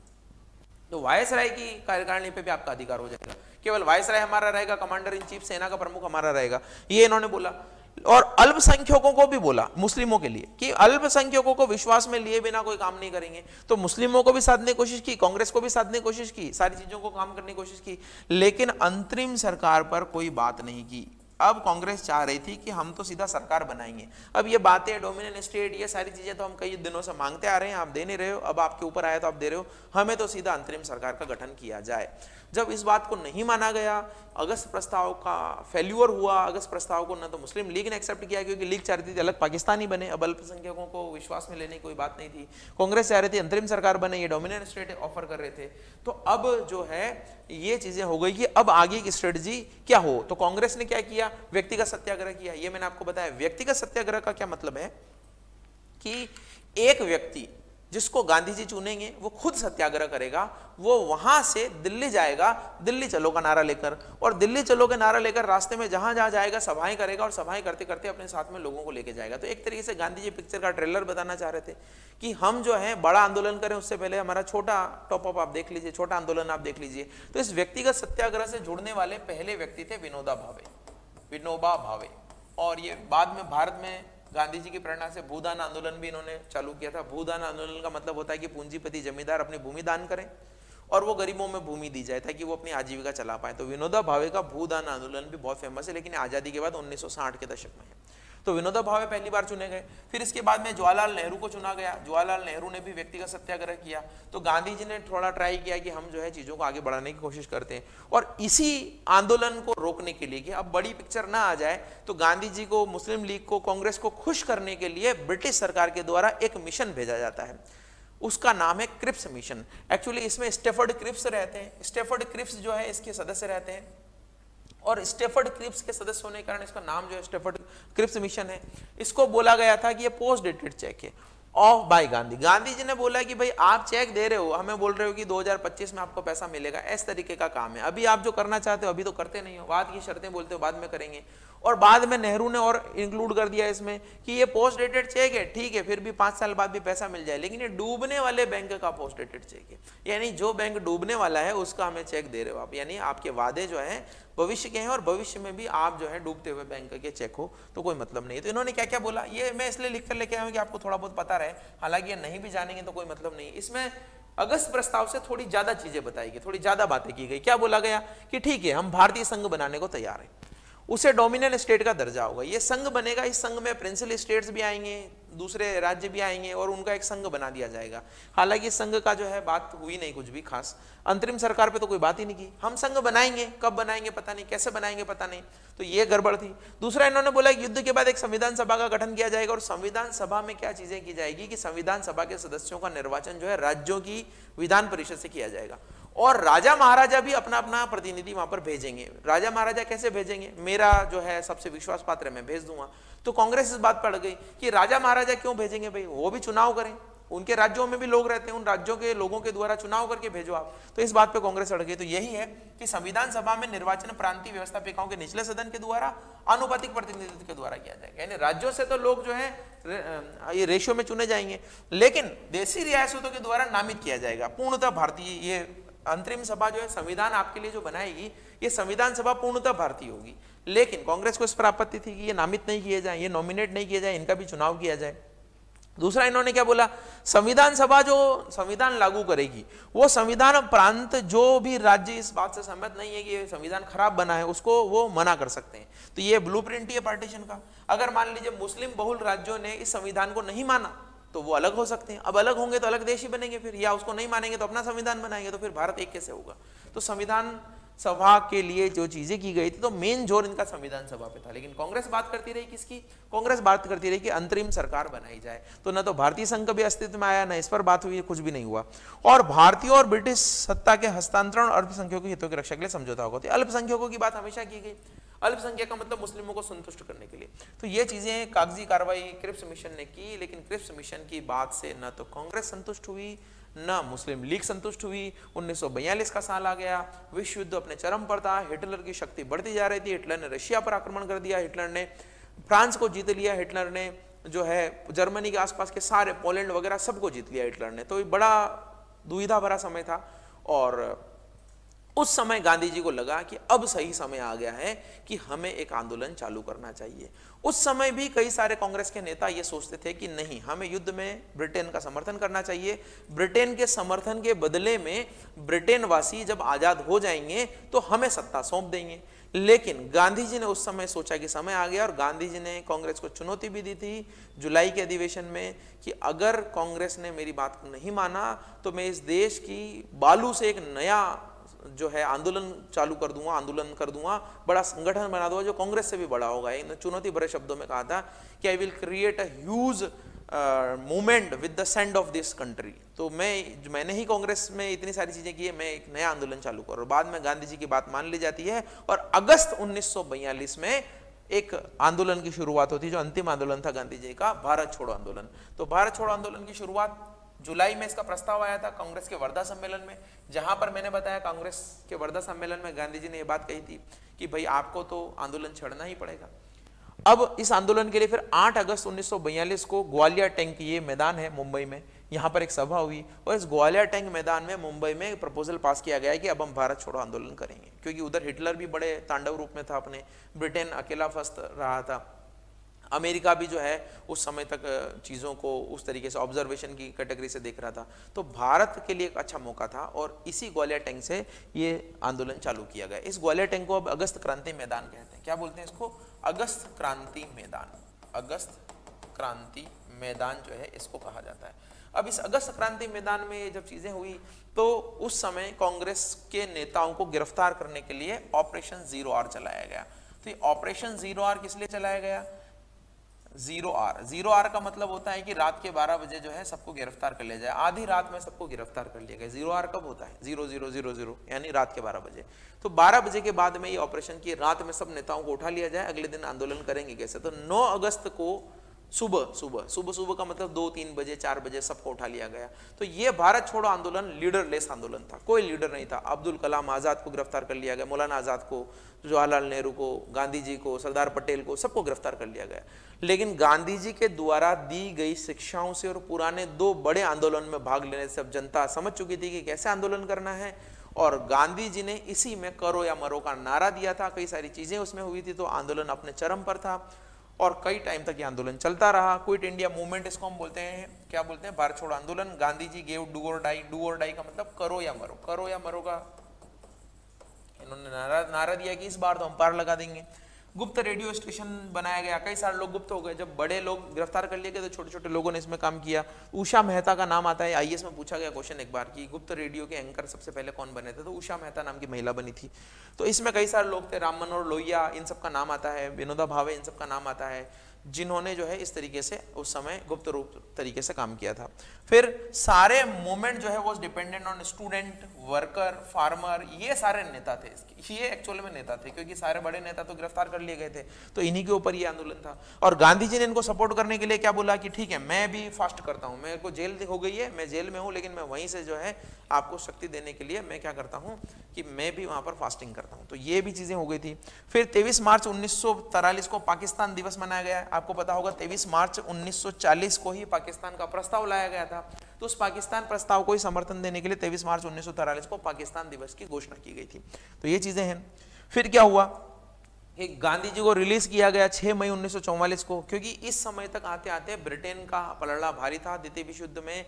तो वायसराय की कार्यकारिणी पे भी आपका अधिकार हो जाएगा, केवल वायसराय हमारा रहेगा, कमांडर इन चीफ सेना का प्रमुख हमारा रहेगा, ये इन्होंने बोला। और अल्पसंख्यकों को भी बोला, मुस्लिमों के लिए, कि अल्पसंख्यकों को विश्वास में लिए बिना कोई काम नहीं करेंगे। तो मुस्लिमों को भी साधने की कोशिश की, कांग्रेस को भी साधने की कोशिश की, सारी चीजों को काम करने की कोशिश की, लेकिन अंतरिम सरकार पर कोई बात नहीं की। अब कांग्रेस चाह रही थी कि हम तो सीधा सरकार बनाएंगे। अब ये बातें डोमिनियन स्टेट, ये सारी चीजें तो हम कई दिनों से मांगते आ रहे हैं, आप दे नहीं रहे हो, अब आपके ऊपर आया तो आप दे रहे हो, हमें तो सीधा अंतरिम सरकार का गठन किया जाए। जब इस बात को नहीं माना गया, अगस्त प्रस्ताव का फेल्यूर हुआ। अगस्त प्रस्ताव को न तो मुस्लिम लीग ने एक्सेप्ट किया, क्योंकि लीग चाह रही थी अलग पाकिस्तान ही बने, अब अल्पसंख्यकों को विश्वास में लेने की कोई बात नहीं थी। कांग्रेस चाह रही थी अंतरिम सरकार बने, ये डोमिनियन स्टेट ऑफर कर रहे थे। तो अब जो है ये चीजें हो गई कि अब आगे की स्ट्रेटजी क्या हो। तो कांग्रेस ने क्या किया, व्यक्तिगत सत्याग्रह किया। ये मैंने आपको बताया। व्यक्तिगत सत्याग्रह का क्या मतलब है कि एक व्यक्ति जिसको गांधी जी चुनेंगे वो खुद सत्याग्रह करेगा, वो वहां से दिल्ली जाएगा, दिल्ली चलो का नारा लेकर, और दिल्ली चलो का नारा लेकर रास्ते में जहां जहां जाएगा सभाएं करेगा, और सभाएं करते करते अपने साथ में लोगों को लेके जाएगा। तो एक तरीके से गांधी जी पिक्चर का ट्रेलर बताना चाह रहे थे कि हम जो है बड़ा आंदोलन करें, उससे पहले हमारा छोटा टॉप अप आप देख लीजिए, छोटा आंदोलन आप देख लीजिए। तो इस व्यक्तिगत सत्याग्रह से जुड़ने वाले पहले व्यक्ति थे विनोबा भावे। और ये बाद में भारत में गांधी जी की प्रेरणा से भूदान आंदोलन भी इन्होंने चालू किया था। भूदान आंदोलन का मतलब होता है कि पूंजीपति जमींदार अपनी भूमि दान करें और वो गरीबों में भूमि दी जाए ताकि वो अपनी आजीविका चला पाए। तो विनोबा भावे का भूदान आंदोलन भी बहुत फेमस है, लेकिन आजादी के बाद 1960 के दशक में है। तो विनोबा भावे पहली बार चुने गए। फिर इसके बाद में जवाहरलाल नेहरू को चुना गया। जवाहरलाल नेहरू ने भी व्यक्तिगत सत्याग्रह किया। तो गांधी जी ने थोड़ा ट्राई किया कि हम जो है चीजों को आगे बढ़ाने की कोशिश करते हैं, और इसी आंदोलन को रोकने के लिए कि अब बड़ी पिक्चर ना आ जाए, तो गांधी जी को, मुस्लिम लीग को, कांग्रेस को खुश करने के लिए ब्रिटिश सरकार के द्वारा एक मिशन भेजा जाता है। उसका नाम है क्रिप्स मिशन। एक्चुअली इसमें स्टेफर्ड क्रिप्स रहते हैं। स्टेफर्ड क्रिप्स जो है इसके सदस्य रहते हैं, और स्टेफर्ड क्रिप्स के सदस्य होने के कारण इसका नाम जो है स्टेफर्ड क्रिप्स मिशन है। इसको बोला गया था कि ये पोस्ट डेटेड चेक है, ऑफ बाय गांधी। गांधी जी ने बोला कि भाई आप चेक दे रहे हो, हमें बोल रहे हो कि 2025 में आपको पैसा मिलेगा, इस तरीके का काम है। अभी आप जो करना चाहते हो अभी तो करते नहीं हो, बाद की शर्तें बोलते हो बाद में करेंगे। और बाद में नेहरू ने और इंक्लूड कर दिया इसमें कि ये पोस्ट डेटेड चेक है, ठीक है, फिर भी 5 साल बाद भी पैसा मिल जाए, लेकिन ये डूबने वाले बैंक का पोस्ट डेटेड चेक है, यानी जो बैंक डूबने वाला है उसका हमें चेक दे रहे हो आप, यानी आपके वादे जो है भविष्य के हैं और भविष्य में भी आप जो है डूबते हुए बैंक के चेक हो तो कोई मतलब नहीं है। तो इन्होंने क्या क्या बोला, ये मैं इसलिए लिख कर लेके आया हूं कि आपको थोड़ा बहुत पता रहे, हालांकि ये नहीं भी जानेंगे तो कोई मतलब नहीं। इसमें अगस्त प्रस्ताव से थोड़ी ज्यादा चीजें बताई गई, थोड़ी ज्यादा बातें की गई। क्या बोला गया कि ठीक है हम भारतीय संघ बनाने को तैयार है, उसे डोमिनियन स्टेट का दर्जा होगा, ये संघ बनेगा, इस संघ में प्रिंसिपल स्टेट्स भी आएंगे, दूसरे राज्य भी आएंगे और उनका एक संघ बना दिया जाएगा। हालांकि संघ का जो है बात हुई नहीं कुछ भी खास, अंतरिम सरकार पे तो कोई बात ही नहीं की, हम संघ बनाएंगे, कब बनाएंगे पता नहीं, कैसे बनाएंगे पता नहीं, तो ये गड़बड़ थी। दूसरा इन्होंने बोला कि युद्ध के बाद एक संविधान सभा का गठन किया जाएगा, और संविधान सभा में क्या चीजें की जाएगी कि संविधान सभा के सदस्यों का निर्वाचन जो है राज्यों की विधान परिषद से किया जाएगा, और राजा महाराजा भी अपना अपना प्रतिनिधि वहां पर भेजेंगे। राजा महाराजा कैसे भेजेंगे, मेरा जो है सबसे विश्वास पात्र है मैं भेज दूंगा। तो कांग्रेस इस बात पर अड़ गई कि राजा महाराजा क्यों भेजेंगे, भाई वो भी चुनाव करें, उनके राज्यों में भी लोग रहते हैं, उन राज्यों के लोगों के द्वारा चुनाव करके भेजो आप। तो इस बात पे कांग्रेस अड़ गई। तो यही है कि संविधान सभा में निर्वाचन प्रांतीय व्यवस्थापिकाओं के निचले सदन के द्वारा, आनुपातिक प्रतिनिधित्व के द्वारा किया जाएगा, यानी राज्यों से तो लोग जो है ये रेशियो में चुने जाएंगे, लेकिन देशी रियासतों के द्वारा नामित किया जाएगा पूर्णतः भारतीय। ये अंतरिम सभा जो है संविधान आपके लिए जो बनाएगी, ये संविधान सभा पूर्णतः भारतीय होगी, लेकिन कांग्रेस को इस पर आपत्ति थी कि ये नामित नहीं किए जाए, ये नॉमिनेट नहीं किए जाए, इनका भी चुनाव किया जाए। दूसरा इन्होंने क्या बोला, संविधान सभा जो संविधान लागू करेगी वो संविधान प्रांत जो भी राज्य इस बात से सहमत नहीं है कि ये संविधान खराब बना है उसको वो मना कर सकते हैं। तो ये ब्लूप्रिंट ही है पार्टीशन का। अगर मान लीजिए मुस्लिम बहुल राज्यों ने इस संविधान को नहीं माना तो वो अलग हो सकते हैं, अब अलग होंगे तो अलग देश ही बनेंगे फिर, या उसको नहीं मानेंगे तो अपना संविधान बनाएंगे, तो फिर भारत एक कैसे होगा। तो संविधान सभा के लिए जो चीजें की गई थी तो मेन जोर इनका संविधान सभा पे था, लेकिन कांग्रेस बात करती रही किसकी, कांग्रेस बात करती रही कि अंतरिम सरकार बनाई जाए। तो न तो भारतीय संघ कभी अस्तित्व में आया, न इस पर बात हुई, कुछ भी नहीं हुआ। और भारतीय और ब्रिटिश सत्ता के हस्तांतरण अल्पसंख्यकों के हितों की रक्षा के लिए समझौता होगा। तो अल्पसंख्यकों की बात हमेशा की गई, अल्पसंख्यक का मतलब मुस्लिमों को संतुष्ट करने के लिए। तो ये चीजें कागजी कार्रवाई क्रिप्स मिशन ने की, लेकिन क्रिप्स मिशन की बात से न तो कांग्रेस संतुष्ट हुई न मुस्लिम लीग संतुष्ट हुई। 1942 का साल आ गया, विश्व युद्ध अपने चरम पर था, हिटलर की शक्ति बढ़ती जा रही थी, हिटलर ने रशिया पर आक्रमण कर दिया, हिटलर ने फ्रांस को जीत लिया, हिटलर ने जो है जर्मनी के आसपास के सारे पोलैंड वगैरह सबको जीत लिया हिटलर ने। तो बड़ा दुविधा भरा समय था, और उस समय गांधी जी को लगा कि अब सही समय आ गया है कि हमें एक आंदोलन चालू करना चाहिए। उस समय भी कई सारे कांग्रेस के नेता ये सोचते थे कि नहीं, हमें युद्ध में ब्रिटेन का समर्थन करना चाहिए, ब्रिटेन के समर्थन के बदले में ब्रिटेन वासी जब आजाद हो जाएंगे तो हमें सत्ता सौंप देंगे। लेकिन गांधी जी ने उस समय सोचा कि समय आ गया, और गांधी जी ने कांग्रेस को चुनौती भी दी थी जुलाई के अधिवेशन में कि अगर कांग्रेस ने मेरी बात को नहीं माना तो मैं इस देश की बालू से एक नया जो है आंदोलन चालू कर दूंगा, आंदोलन कर दूंगा, बड़ा संगठन बना दूंगा जो कांग्रेस से भी बड़ा होगा। इन चुनौती भरे शब्दों में कहा था कि I will create a huge movement with the send off this country. तो मैंने ही कांग्रेस में इतनी सारी चीजें की है, मैं एक नया आंदोलन चालू करूँ। और बाद में गांधी जी की बात मान ली जाती है, और अगस्त 1942 में एक आंदोलन की शुरुआत होती है जो अंतिम आंदोलन था गांधी जी का, भारत छोड़ो आंदोलन। तो भारत छोड़ो आंदोलन की शुरुआत जुलाई में इसका प्रस्ताव आया था कांग्रेस के वर्धा सम्मेलन में, जहां पर मैंने बताया कांग्रेस के वर्धा सम्मेलन में गांधी जी ने यह बात कही थी कि भाई आपको तो आंदोलन छेड़ना ही पड़ेगा। अब इस आंदोलन के लिए फिर 8 अगस्त 1942 को ग्वालियर टैंक, ये मैदान है मुंबई में, यहाँ पर एक सभा हुई, और इस ग्वालियर टैंक मैदान में मुंबई में एक प्रपोजल पास किया गया है कि अब हम भारत छोड़ो आंदोलन करेंगे, क्योंकि उधर हिटलर भी बड़े तांडव रूप में था अपने, ब्रिटेन अकेला फंस रहा था, अमेरिका भी जो है उस समय तक चीज़ों को उस तरीके से ऑब्जर्वेशन की कैटेगरी से देख रहा था। तो भारत के लिए एक अच्छा मौका था, और इसी ग्वालियर टैंक से ये आंदोलन चालू किया गया। इस ग्वालियर टैंक को अब अगस्त क्रांति मैदान कहते हैं। क्या बोलते हैं इसको? अगस्त क्रांति मैदान। अगस्त क्रांति मैदान जो है इसको कहा जाता है। अब इस अगस्त क्रांति मैदान में जब चीजें हुई तो उस समय कांग्रेस के नेताओं को गिरफ्तार करने के लिए ऑपरेशन जीरो आर चलाया गया। तो ये ऑपरेशन जीरो आर किस लिए चलाया गया? जीरो आर का मतलब होता है कि रात के 12 बजे जो है सबको गिरफ्तार कर लिया जाए, आधी रात में सबको गिरफ्तार कर लिया गया। जीरो आर कब होता है? 0000 यानी रात के 12 बजे। तो 12 बजे के बाद में ये ऑपरेशन की रात में सब नेताओं को उठा लिया जाए, अगले दिन आंदोलन करेंगे कैसे। तो 9 अगस्त को सुबह सुबह सुबह सुबह का मतलब 2-3 बजे 4 बजे सबको उठा लिया गया। तो ये भारत छोड़ो आंदोलन लीडरलेस आंदोलन था, कोई लीडर नहीं था। अब्दुल कलाम आजाद को गिरफ्तार कर लिया गया, मौलाना आजाद को, जवाहरलाल नेहरू को, गांधी जी को, सरदार पटेल को, सबको गिरफ्तार कर लिया गया। लेकिन गांधी जी के द्वारा दी गई शिक्षाओं से और पुराने 2 बड़े आंदोलन में भाग लेने से अब जनता समझ चुकी थी कि कैसे आंदोलन करना है। और गांधी जी ने इसी में करो या मरो का नारा दिया था, कई सारी चीजें उसमें हुई थी, तो आंदोलन अपने चरम पर था और कई टाइम तक ये आंदोलन चलता रहा। क्विट इंडिया मूवमेंट इसको हम बोलते हैं, क्या बोलते हैं, भारत छोड़ो आंदोलन। गांधी जी गेव डू और डाई, डू और डाई का मतलब करो या मरो, करो या मरो का इन्होंने नारा दिया कि इस बार तो हम पार लगा देंगे। गुप्त रेडियो स्टेशन बनाया गया, कई सारे लोग गुप्त हो गए, जब बड़े लोग गिरफ्तार कर लिए गए तो छोटे छोटे लोगों ने इसमें काम किया। उषा मेहता का नाम आता है, आईएएस में पूछा गया क्वेश्चन एक बार कि गुप्त रेडियो के एंकर सबसे पहले कौन बने थे, तो उषा मेहता नाम की महिला बनी थी। तो इसमें कई सारे लोग थे, राम मनोहर लोहिया, इन सब का नाम आता है, विनोबा भावे, इन सब का नाम आता है, जिन्होंने जो है इस तरीके से उस समय गुप्त रूप तरीके से काम किया था। फिर सारे मूवमेंट जो है वो dependent on student, worker, farmer, ये सारे नेता थे इसके, ये एक्चुअल में नेता थे, क्योंकि सारे बड़े नेता तो गिरफ्तार कर लिए गए थे, तो इन्हीं के ऊपर ये आंदोलन था। और गांधी जी ने इनको सपोर्ट करने के लिए क्या बोला कि ठीक है मैं भी फास्ट करता हूँ, मेरे को जेल हो गई है, मैं जेल में हूँ, लेकिन मैं वहीं से जो है आपको शक्ति देने के लिए मैं क्या करता हूँ कि मैं भी वहां पर फास्टिंग करता हूँ। तो ये भी चीजें हो गई थी। फिर 23 मार्च 1943 को पाकिस्तान दिवस मनाया गया। आपको पता होगा 23 मार्च 1940 को ही पाकिस्तान का प्रस्ताव लाया गया था, तो उस पाकिस्तान प्रस्ताव को ही समर्थन देने के लिए 23 मार्च 1943 को पाकिस्तान दिवस की घोषणा की गई थी। तो ये चीजें हैं। फिर क्या हुआ कि गांधी जी को रिलीज किया गया 6 मई 1944 को, क्योंकि इस समय तक आते आते ब्रिटेन का पलड़ा भारी था। द्वितीय विश्व युद्ध में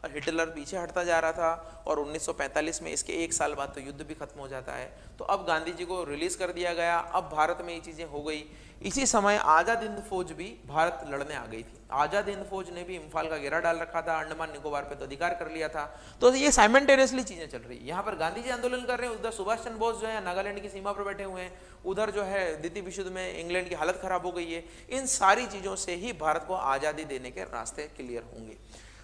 हिटलर पीछे हटता जा रहा था और 1945 में इसके 1 साल बाद तो युद्ध भी खत्म हो जाता है। तो अब गांधी जी को रिलीज कर दिया गया, अब भारत में ये चीजें हो गई। इसी समय आजाद हिंद फौज भी भारत लड़ने आ गई थी। आजाद हिंद फौज ने भी इम्फाल का घेरा डाल रखा था, अंडमान निकोबार पे तो अधिकार कर लिया था। तो ये साइमल्टेनियसली चीजें चल रही है। यहाँ पर गांधी जी आंदोलन कर रहे हैं, उधर सुभाष चंद्र बोस जो है नागालैंड की सीमा पर बैठे हुए हैं, उधर जो है द्वितीय विश्व युद्ध में इंग्लैंड की हालत खराब हो गई है। इन सारी चीजों से ही भारत को आजादी देने के रास्ते क्लियर होंगे।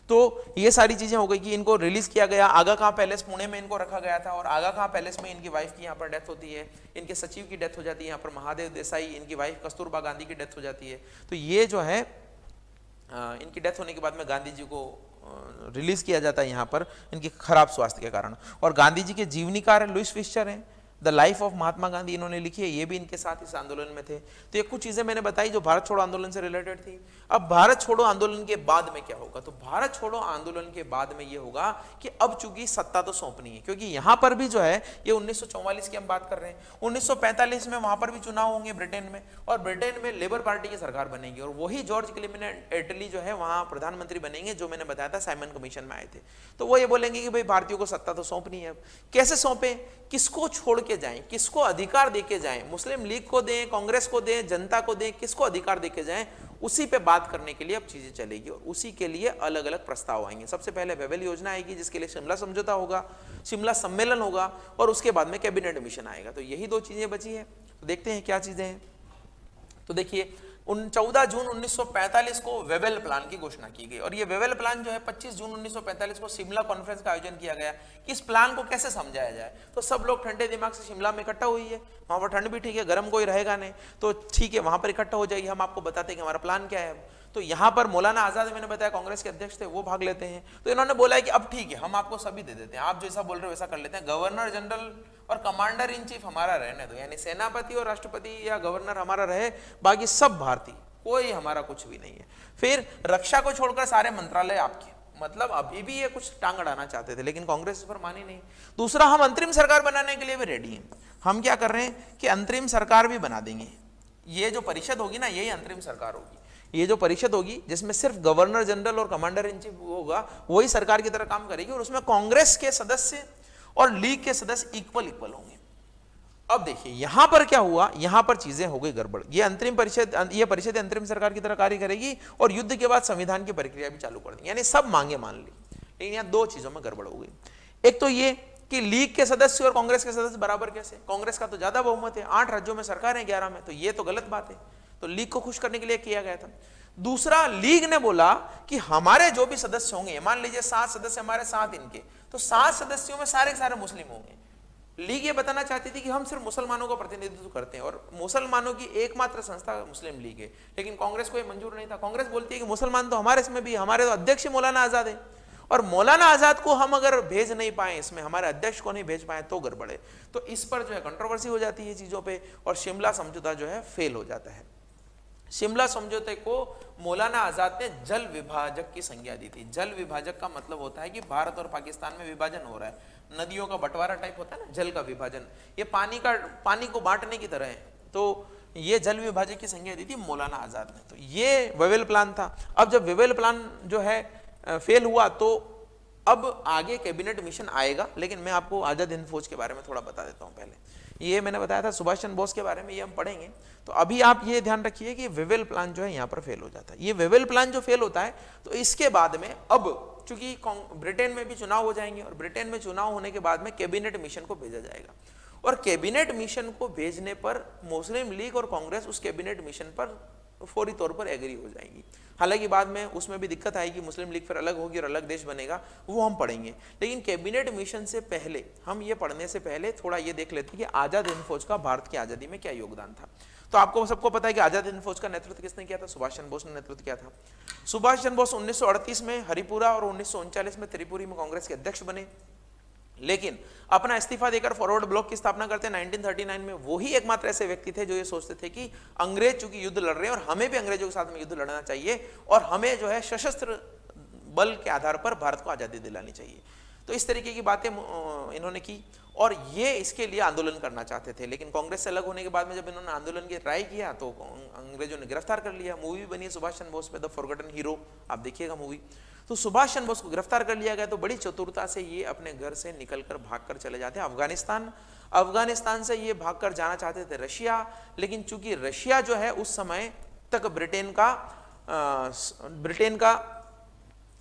तो ये सारी चीजें हो गई कि इनको रिलीज किया गया। आगा खां पैलेस पुणे में इनको रखा गया था और आगा खां पैलेस में इनकी वाइफ की यहाँ पर डेथ होती है, इनके सचिव की डेथ हो जाती है, यहाँ पर महादेव देसाई इनकी वाइफ कस्तूरबा गांधी की डेथ हो जाती है। तो ये जो है इनकी डेथ होने के बाद में गांधी जी को रिलीज किया जाता है यहाँ पर इनकी खराब स्वास्थ्य के कारण। और गांधी जी के जीवनीकार लुईस फिशर हैं, the life of Mahatma Gandhi इन्होंने लिखी है, ये भी इनके साथ इस आंदोलन में थे। तो ये कुछ चीजें मैंने बताई जो भारत छोड़ो आंदोलन से रिलेटेड थी। अब भारत छोड़ो आंदोलन के बाद में क्या होगा, तो भारत छोड़ो आंदोलन के बाद में ये होगा कि अब चूंकि सत्ता तो सौंपनी है, क्योंकि यहां पर भी जो है ये 1944 की हम बात कर रहे हैं, 1945 में वहां पर भी चुनाव होंगे ब्रिटेन में, और ब्रिटेन में लेबर पार्टी की सरकार बनेगी और वही जॉर्ज क्लेमेंट एटली जो है वहां प्रधानमंत्री बनेंगे, जो मैंने बताया था साइमन कमीशन में आए थे। तो वो ये बोलेंगे कि भाई भारतीयों को सत्ता तो सौंपनी है, कैसे सौंपे, किसको छोड़ के जाएं, किसको अधिकार देके जाएं, मुस्लिम लीग को दें, कांग्रेस को दें, जनता को दें, किसको अधिकार देके जाएं, उसी पे बात करने के लिए अब चीजें चलेगी और उसी के लिए अलग अलग प्रस्ताव आएंगे। सबसे पहले वेवेल योजना आएगी जिसके लिए शिमला समझौता होगा, शिमला सम्मेलन होगा और उसके बाद में कैबिनेट मिशन आएगा। तो यही 2 चीजें बची है। तो देखते हैं क्या चीजें हैं। तो देखिए 14 जून 1945 को वेवेल प्लान की घोषणा की गई और ये वेवेल प्लान जो है 25 जून 1945 को शिमला कॉन्फ्रेंस का आयोजन किया गया कि इस प्लान को कैसे समझाया जाए। तो सब लोग ठंडे दिमाग से शिमला में इकट्ठा हुई है, वहां पर ठंड भी ठीक है, गर्म कोई रहेगा नहीं, तो ठीक है वहां पर इकट्ठा हो जाएगी, हम आपको बताते हैं कि हमारा प्लान क्या है। तो यहाँ पर मौलाना आजाद, मैंने बताया कांग्रेस के अध्यक्ष थे, वो भाग लेते हैं। तो इन्होंने बोला है कि अब ठीक है हम आपको सभी दे देते हैं, आप जैसा बोल रहे हो वैसा कर लेते हैं, गवर्नर जनरल और कमांडर इन चीफ हमारा रहने दो, यानी सेनापति और राष्ट्रपति या गवर्नर हमारा रहे, बाकी सब भारतीय, कोई हमारा कुछ भी नहीं है। फिर रक्षा को छोड़कर सारे मंत्रालय आपके, मतलब अभी भी ये कुछ टांग अड़ाना चाहते थे लेकिन कांग्रेस इस पर मानी नहीं। दूसरा, हम अंतरिम सरकार बनाने के लिए भी रेडी हैं। हम क्या कर रहे हैं कि अंतरिम सरकार भी बना देंगे। ये जो परिषद होगी ना, यही अंतरिम सरकार होगी। ये जो परिषद होगी जिसमें सिर्फ गवर्नर जनरल और कमांडर इन चीफ होगा, वही सरकार की तरह काम करेगी और उसमें कांग्रेस के सदस्य और लीग के सदस्य इक्वल होंगे। अब देखिए यहां पर क्या हुआ, यहां पर चीजें हो गई गड़बड़। ये परिषद अंतरिम सरकार की तरह कार्य करेगी और युद्ध के बाद संविधान की प्रक्रिया भी चालू कर देंगे, यानी सब मांगे मान ली। लेकिन यहां 2 चीजों में गड़बड़ हो गई। एक तो ये कि लीग के सदस्य और कांग्रेस के सदस्य बराबर कैसे, कांग्रेस का तो ज्यादा बहुमत है, 8 राज्यों में सरकार है, 11 में, तो ये तो गलत बात है। तो लीग को खुश करने के लिए किया गया था। दूसरा, लीग ने बोला कि हमारे जो भी सदस्य होंगे, मान लीजिए 7 सदस्य हमारे, 7 इनके, तो 7 सदस्यों में सारे के सारे मुस्लिम होंगे। लीग ये बताना चाहती थी कि हम सिर्फ मुसलमानों का प्रतिनिधित्व करते हैं और मुसलमानों की एकमात्र संस्था मुस्लिम लीग है, लेकिन कांग्रेस को ये मंजूर नहीं था। कांग्रेस बोलती है कि मुसलमान तो हमारे इसमें भी, हमारे तो अध्यक्ष मौलाना आजाद है, और मौलाना आजाद को हम अगर भेज नहीं पाए इसमें, हमारे अध्यक्ष को नहीं भेज पाए तो गड़बड़ है। तो इस पर जो है कंट्रोवर्सी हो जाती है चीजों पे, और शिमला समझौता जो है फेल हो जाता है। शिमला समझौते को मौलाना आजाद ने जल विभाजक की संज्ञा दी थी। जल विभाजक का मतलब होता है कि भारत और पाकिस्तान में विभाजन हो रहा है, नदियों का बंटवारा टाइप होता है ना, जल का विभाजन, ये पानी को बांटने की तरह है। तो ये जल विभाजक की संज्ञा दी थी मौलाना आजाद ने। तो ये वेवेल प्लान था। अब जब वेवेल प्लान जो है फेल हुआ तो अब आगे कैबिनेट मिशन आएगा, लेकिन मैं आपको आजाद हिंद फौज के बारे में थोड़ा बता देता हूं। पहले ये मैंने बताया था सुभाष चंद्र बोस के बारे में, ये हम पढ़ेंगे। तो अभी आप ये ध्यान रखिए कि वेवेल प्लान जो है यहाँ पर फेल हो जाता है। ये वेवेल प्लान जो फेल होता है तो इसके बाद में अब चूंकि ब्रिटेन में भी चुनाव हो जाएंगे, और ब्रिटेन में चुनाव होने के बाद में कैबिनेट मिशन को भेजा जाएगा, और कैबिनेट मिशन को भेजने पर मुस्लिम लीग और कांग्रेस उस कैबिनेट मिशन पर फौरी तौर पर एग्री हो जाएंगी। हालांकि बाद में उसमें भी दिक्कत आएगी, मुस्लिम लीग फिर अलग होगी और अलग देश बनेगा, वो हम पढ़ेंगे। लेकिन कैबिनेट मिशन से पहले, हम ये पढ़ने से पहले थोड़ा ये देख लेते हैं कि आजाद हिंद फौज का भारत की आजादी में क्या योगदान था। तो आपको सबको पता है कि आजाद हिंद फौज का नेतृत्व किसने किया था? सुभाष चंद्र बोस ने नेतृत्व किया था। सुभाष चंद्र बोस 1938 में हरिपुरा और 1939 में त्रिपुरी में कांग्रेस के अध्यक्ष बने, लेकिन अपना इस्तीफा देकर फॉरवर्ड ब्लॉक की स्थापना करते हैं 1939 में। वही एकमात्र ऐसे व्यक्ति थे जो ये सोचते थे कि अंग्रेज चूंकि युद्ध लड़ रहे हैं और हमें भी अंग्रेजों के साथ में युद्ध लड़ना चाहिए, और हमें जो है सशस्त्र बल के आधार पर भारत को आजादी दिलानी चाहिए। तो इस तरीके की बातें इन्होंने की, और ये इसके लिए आंदोलन करना चाहते थे। लेकिन कांग्रेस से अलग होने के बाद में जब इन्होंने आंदोलन की ट्राई किया तो अंग्रेजों ने गिरफ्तार कर लिया। मूवी बनी सुभाष चंद्र बोस पे, द फॉरगॉटन हीरो, आप देखिएगा मूवी। तो सुभाष चंद्र बोस को गिरफ्तार कर लिया गया। तो बड़ी चतुरता से ये अपने घर से निकलकर भागकर चले जाते हैं अफगानिस्तान। अफगानिस्तान से ये भागकर जाना चाहते थे रशिया, लेकिन चूंकि रशिया जो है उस समय तक ब्रिटेन का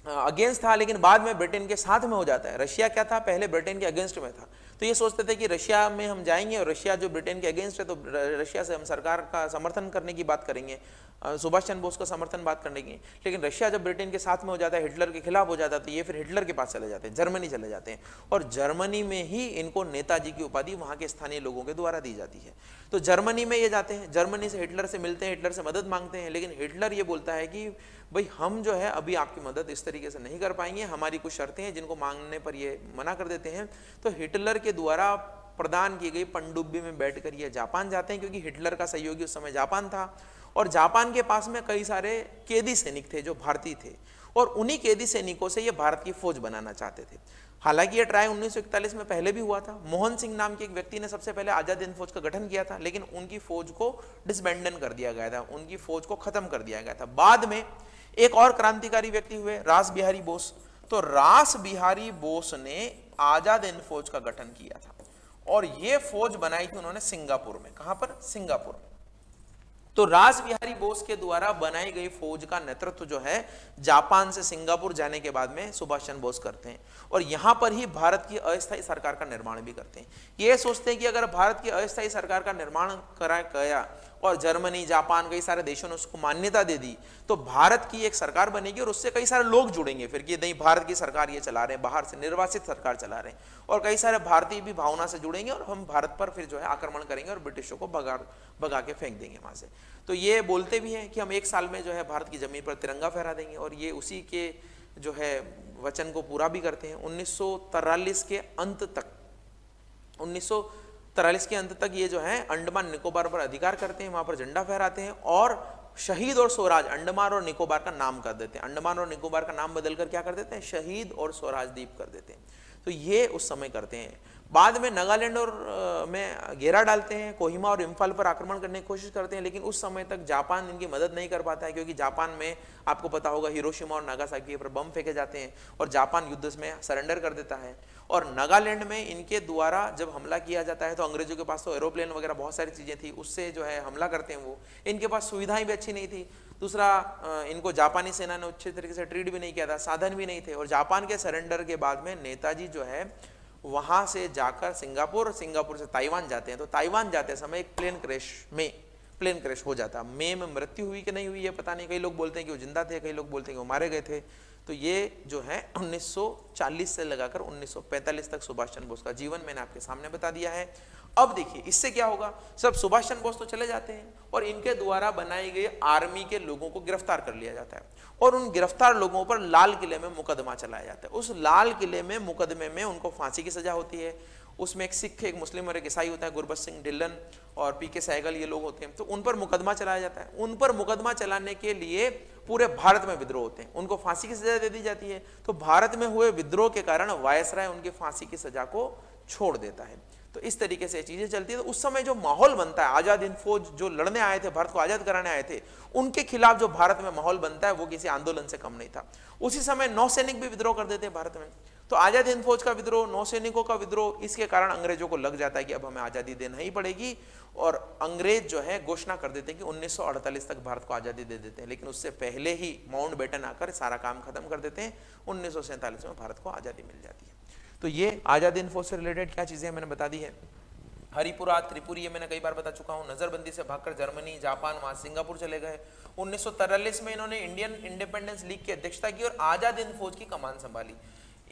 अगेंस्ट था, लेकिन बाद में ब्रिटेन के साथ में हो जाता है। रशिया क्या था? पहले ब्रिटेन के अगेंस्ट में था। तो ये सोचते थे कि रशिया में हम जाएंगे और रशिया जो ब्रिटेन के अगेंस्ट है तो रशिया से हम सरकार का समर्थन करने की बात करेंगे, सुभाष चंद्र बोस का समर्थन बात करने की। लेकिन रशिया जब ब्रिटेन के साथ में हो जाता है, हिटलर के खिलाफ हो जाता है, तो ये फिर हिटलर के पास चले जाते हैं, जर्मनी चले जाते हैं, और जर्मनी में ही इनको नेताजी की उपाधि वहाँ के स्थानीय लोगों के द्वारा दी जाती है। तो जर्मनी में ये जाते हैं, जर्मनी से हिटलर से मिलते हैं, हिटलर से मदद मांगते हैं, लेकिन हिटलर ये बोलता है कि भाई हम जो है अभी आपकी मदद इस तरीके से नहीं कर पाएंगे, हमारी कुछ शर्तें हैं जिनको मांगने पर ये मना कर देते हैं। तो हिटलर के द्वारा प्रदान की गई पनडुब्बी में बैठकर ये जापान जाते हैं, क्योंकि हिटलर का सहयोगी उस समय जापान था, और जापान के पास में कई सारे कैदी सैनिक थे जो भारतीय थे, और उन्हीं कैदी सैनिकों से ये भारत की फौज बनाना चाहते थे। हालांकि ये ट्राई 1941 में पहले भी हुआ था। मोहन सिंह नाम के एक व्यक्ति ने सबसे पहले आजाद हिंद फौज का गठन किया था, लेकिन उनकी फौज को डिसबैंडन कर दिया गया था, उनकी फौज को खत्म कर दिया गया था। बाद में एक और क्रांतिकारी व्यक्ति हुए, रास बिहारी बोस। तो रास बिहारी बोस ने आजाद हिंद फौज का गठन किया था, और ये फौज बनाई थी उन्होंने सिंगापुर में। कहां पर? सिंगापुर में। तो रास बिहारी बोस के द्वारा बनाई गई फौज का नेतृत्व जो है जापान से सिंगापुर जाने के बाद में सुभाष चंद्र बोस करते हैं, और यहां पर ही भारत की अस्थायी सरकार का निर्माण भी करते हैं। ये सोचते हैं कि अगर भारत की अस्थायी सरकार का निर्माण करा गया और जर्मनी, जापान, कई सारे देशों ने उसको मान्यता दे दी, तो भारत की एक सरकार बनेगी और उससे कई सारे लोग जुड़ेंगे फिर कि नहीं, भारत की सरकार ये चला रहे हैं, बाहर से निर्वासित सरकार चला रहे हैं, और कई सारे भारतीय भी भावना से जुड़ेंगे, और हम भारत पर फिर जो है आक्रमण करेंगे और ब्रिटिशों को भगा के फेंक देंगे वहां से। तो ये बोलते भी हैं कि हम 1 साल में जो है भारत की जमीन पर तिरंगा फहरा देंगे, और ये उसी के जो है वचन को पूरा भी करते हैं। 1943 के अंत तक ये जो है अंडमान निकोबार पर अधिकार करते हैं, वहां पर झंडा फहराते हैं, और शहीद और स्वराज अंडमान और निकोबार का नाम कर देते हैं। अंडमान और निकोबार का नाम बदलकर क्या कर देते हैं? शहीद और स्वराज द्वीप कर देते हैं। तो ये उस समय करते हैं। बाद में नागालैंड और में घेरा डालते हैं, कोहिमा और इम्फाल पर आक्रमण करने की कोशिश करते हैं, लेकिन उस समय तक जापान इनकी मदद नहीं कर पाता है, क्योंकि जापान में आपको पता होगा हिरोशिमा और नागासाकी पर बम फेंके जाते हैं, और जापान युद्ध में सरेंडर कर देता है। और नागालैंड में इनके द्वारा जब हमला किया जाता है तो अंग्रेजों के पास तो एरोप्लेन वगैरह बहुत सारी चीजें थी, उससे जो है हमला करते हैं वो। इनके पास सुविधाएं भी अच्छी नहीं थी। दूसरा, इनको जापानी सेना ने अच्छे तरीके से ट्रीट भी नहीं किया था, साधन भी नहीं थे। और जापान के सरेंडर के बाद में नेताजी जो है वहां से जाकर सिंगापुर से ताइवान जाते हैं। तो ताइवान जाते समय एक प्लेन क्रैश हो जाता। में मृत्यु हुई कि नहीं हुई ये पता नहीं। कई लोग बोलते हैं कि वो जिंदा थे, कई लोग बोलते हैं कि वो मारे गए थे। तो ये जो है 1940 से लगाकर 1945 तक सुभाष चंद्र बोस का जीवन मैंने आपके सामने बता दिया है। अब देखिए इससे क्या होगा, सब सुभाष चंद्र बोस तो चले जाते हैं और इनके द्वारा बनाई गई आर्मी के लोगों को गिरफ्तार कर लिया जाता है और उन गिरफ्तार लोगों पर लाल किले में मुकदमा चलाया जाता है। उस लाल किले में मुकदमे में उनको फांसी की सजा होती है। उसमें एक सिख, एक मुस्लिम और एक ईसाई होता है, गुरबख्श सिंह ढिल्लन और पीके सहगल, ये लोग होते हैं। तो उन पर मुकदमा चलाया जाता है। उन पर मुकदमा चलाने के लिए पूरे भारत में विद्रोह होते हैं, उनको फांसी की सजा दे दी जाती है। तो भारत में हुए विद्रोह के कारण वायसराय उनकी फांसी की सजा को छोड़ देता है। तो इस तरीके से चीजें चलती है। तो उस समय जो माहौल बनता है, आजाद हिंद फौज जो लड़ने आए थे, भारत को आजाद कराने आए थे, उनके खिलाफ जो भारत में माहौल बनता है वो किसी आंदोलन से कम नहीं था। उसी समय नौसैनिक भी विद्रोह कर देते हैं भारत में। तो आजाद हिंद फौज का विद्रोह, नौसैनिकों का विद्रोह, इसके कारण अंग्रेजों को लग जाता है कि अब हमें आजादी देना ही पड़ेगी और अंग्रेज जो है घोषणा कर देते हैं कि 1948 तक भारत को आजादी दे देते हैं। लेकिन उससे पहले ही माउंटबेटन आकर सारा काम खत्म कर देते हैं। 1947 में भारत को आजादी मिल जाती है। तो ये आजाद हिंद फौज से रिलेटेड क्या चीजें मैंने बता दी है। हरिपुरा, त्रिपुरी, ये मैंने कई बार बता चुका हूँ। नजरबंदी से भागकर जर्मनी, जापान, वहां सिंगापुर चले गए। 1943 में इन्होंने इंडियन इंडिपेंडेंस लीग की अध्यक्षता की और आजाद हिंद फौज की कमान संभाली।